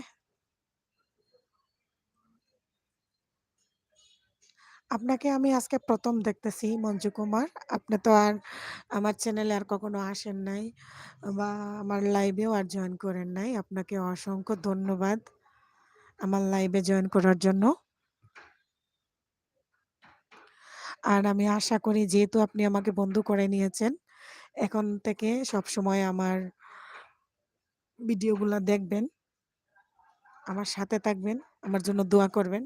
আপনাকে আমি আজকে প্রথম দেখতেছি মঞ্জু কুমার। আপনি তো আর আমার চ্যানেলে আর কখনো আসেন নাই বা আমার লাইভেও আর জয়েন করেন নাই। আপনাকে অসংখ্য ধন্যবাদ আমার লাইভে জয়েন করার জন্য। আর আমি আশা করি যেহেতু আপনি আমাকে বন্ধু করে নিয়েছেন, এখন থেকে সবসময় আমার ভিডিওগুলা দেখবেন, আমার সাথে থাকবেন, আমার জন্য দোয়া করবেন।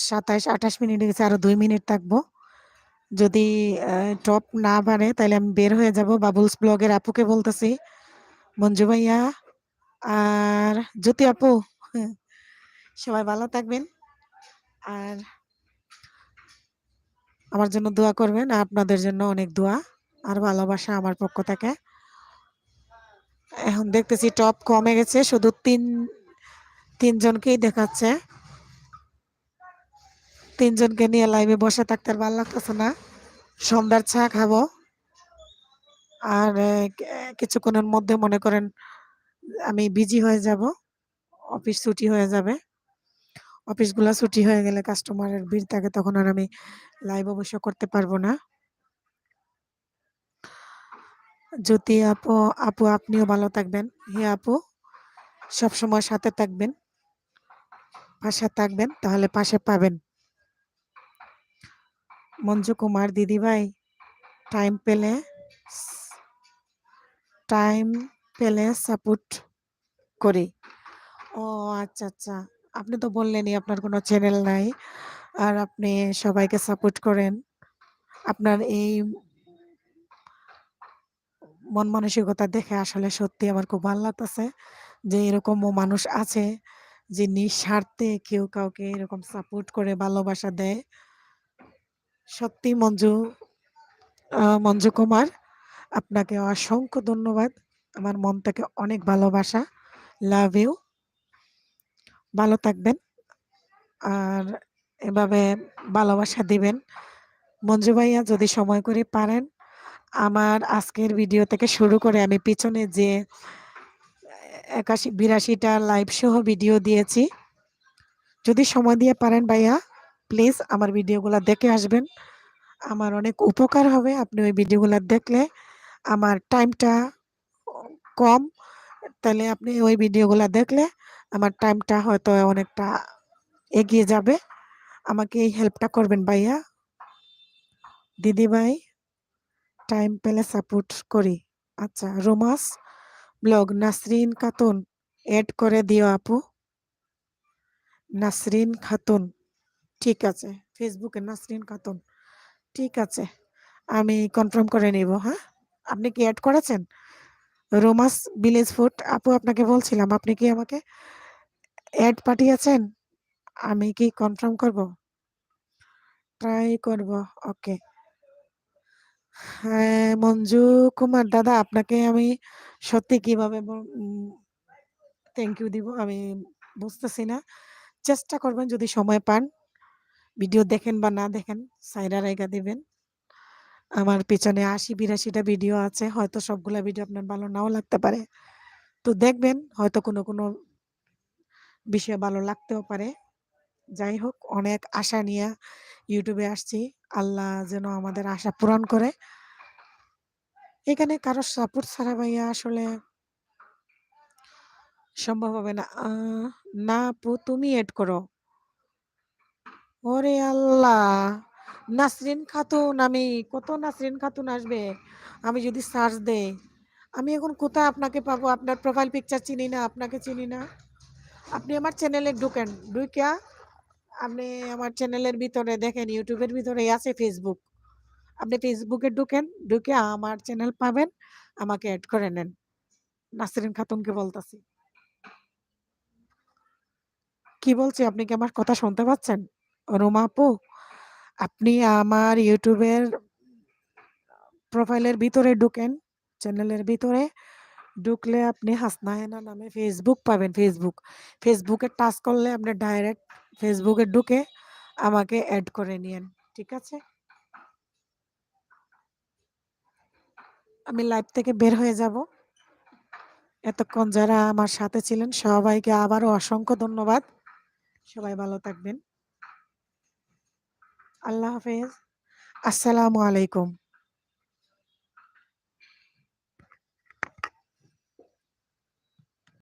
27-28 মিনিট গেছে, আরো 2 মিনিট থাকবো। যদি টপ না বাড়ে তাহলে আমি বের হয়ে যাব। বাবুলস ব্লগের আপুকে বলতেছি, মঞ্জু ভাইয়া আর জ্যোতি আপু, সবাই ভালো থাকবেন আর আমার জন্য দোয়া করবেন। আপনাদের জন্য অনেক দোয়া আর ভালোবাসা আমার পক্ষ থেকে। এখন দেখতেছি টপ কমে গেছে, শুধু তিনজনকেই দেখাচ্ছে। তিনজনকে নিয়ে লাইভে বসে থাকতে আর ভালো লাগতেছে না। সন্ধ্যার চা খাবো আর কিছুক্ষণের মধ্যে মনে করেন আমি বিজি হয়ে যাব, অফিস ছুটি হয়ে যাবে। অফিসগুলো ছুটি হয়ে গেলে কাস্টমারের ভিড় থাকে, তখন আর আমি লাইভ অবশ্য করতে পারবো না। যদি আপু আপু আপনিও ভালো থাকবেন। হে আপু, সবসময় সাথে থাকবেন, পাশে থাকবেন, তাহলে পাশে পাবেন। মঞ্জু কুমার দিদি ভাই, টাইম পেলে টাইম পেলে সাপোর্ট করি। ও আচ্ছা আচ্ছা, আপনি তো বললেনই আপনার কোনো চ্যানেল নাই আর আপনি সবাইকে সাপোর্ট করেন। আপনার এই মন মানসিকতা দেখে আসলে সত্যি আমার খুব ভালো লাগতেছে যে এরকমও মানুষ আছে যে নিঃস্বার্থে কেউ কাউকে এরকম সাপোর্ট করে ভালোবাসা দেয়। সত্যি মঞ্জু কুমার, আপনাকে অসংখ্য ধন্যবাদ। আমার মন থেকে অনেক ভালোবাসা। Love you. ভালো থাকবেন আর এভাবে ভালোবাসা দিবেন। মঞ্জু ভাইয়া, যদি সময় করে পারেন আমার আজকের ভিডিও থেকে শুরু করে আমি পিছনে যে 81-82টা লাইভ সহ ভিডিও দিয়েছি, যদি সময় দিয়ে পারেন ভাইয়া প্লিজ আমার ভিডিওগুলো দেখে আসবেন। আমার অনেক উপকার হবে আপনি ওই ভিডিওগুলো দেখলে। আমার টাইমটা কম, তাহলে আপনি ওই ভিডিওগুলো দেখলে আমার টাইমটা হয়তো অনেকটা এগিয়ে যাবে। আমাকে এই হেল্পটা করবেন ভাইয়া। দিদি ভাই, টাইম পেলে সাপোর্ট করি। আচ্ছা, রোমাস ব্লগ নাসরিন খাতুন এড করে দিও আপু। নাসরিন খাতুন, ঠিক আছে। ফেসবুকে নাসরিন খাতুন, ঠিক আছে, আমি কনফার্ম করে নিব। হ্যাঁ, আপনি কি অ্যাড করেছেন? রোমাস ভিলেজ ফুড আপু, আপনাকে বলছিলাম আপনি কি আমাকে অ্যাড পাঠিয়েছেন? আমি কি কনফার্ম করব? ট্রাই করব। ওকে। হ্যাঁ, মঞ্জু কুমার দাদা, আপনাকে আমি সত্যি কিভাবে থ্যাংক ইউ দিব আমি বুঝতেছি না। চেষ্টা করবেন যদি সময় পান, ভিডিও দেখেন বা না দেখেন, সাইডা রাইগা দিবেন। আমার পিছনে 80-82টা ভিডিও আছে, হয়তো সবগুলা ভিডিও আপনার ভালো নাও লাগতে পারে। তো দেখবেন, হয়তো কোনো বিষয় ভালো লাগতেও পারে। যাই হোক, অনেক আশা নিয়ে ইউটিউবে আসছি। আল্লাহ যেন আমাদের আশা পূরণ করে। এখানে কারো সাপোর্ট ছাড়া ভাইয়া আসলে সম্ভব হবে না। না আপু, তুমি এড করো। ওরে আল্লাহ! নাসরিন খাতুন, আমি কত নাসরিন খাতুন আসবে? আমি যদি সার্চ দেই, আমি এখন কোথায় আপনাকে পাবো? আপনার প্রোফাইল পিকচার চিনি না, আপনাকে চিনি না। আপনি আমার চ্যানেলে ঢুকেন, ঢুইকা আপনি আমার চ্যানেলের ভিতরে দেখেন, ইউটিউবের ভিতরেই আছে ফেসবুক। আপনি ফেসবুকে ঢুকেন, ঢুকে আমার চ্যানেল পাবেন, আমাকে এড করে নেন। নাসরিন খাতুনকে বলতাছি। কি বলছি, আপনি কি আমার কথা শুনতে পাচ্ছেন? রুমা আপু, আপনি আমার ইউটিউবের প্রোফাইলের ভিতরে ঢুকেন, চ্যানেলের ভিতরে ঢুকলে আপনি হাসনা হেনা নামে ফেসবুক পাবেন। ফেসবুকে টাচ করলে আপনি ডাইরেক্ট ফেসবুকে ঢুকে আমাকে অ্যাড করে নিয়েন, ঠিক আছে? আমি লাইভ থেকে বের হয়ে যাব। এতক্ষণ যারা আমার সাথে ছিলেন সবাইকে আবারও অসংখ্য ধন্যবাদ। সবাই ভালো থাকবেন। আল্লাহ হাফেজ। আসসালামু আলাইকুম।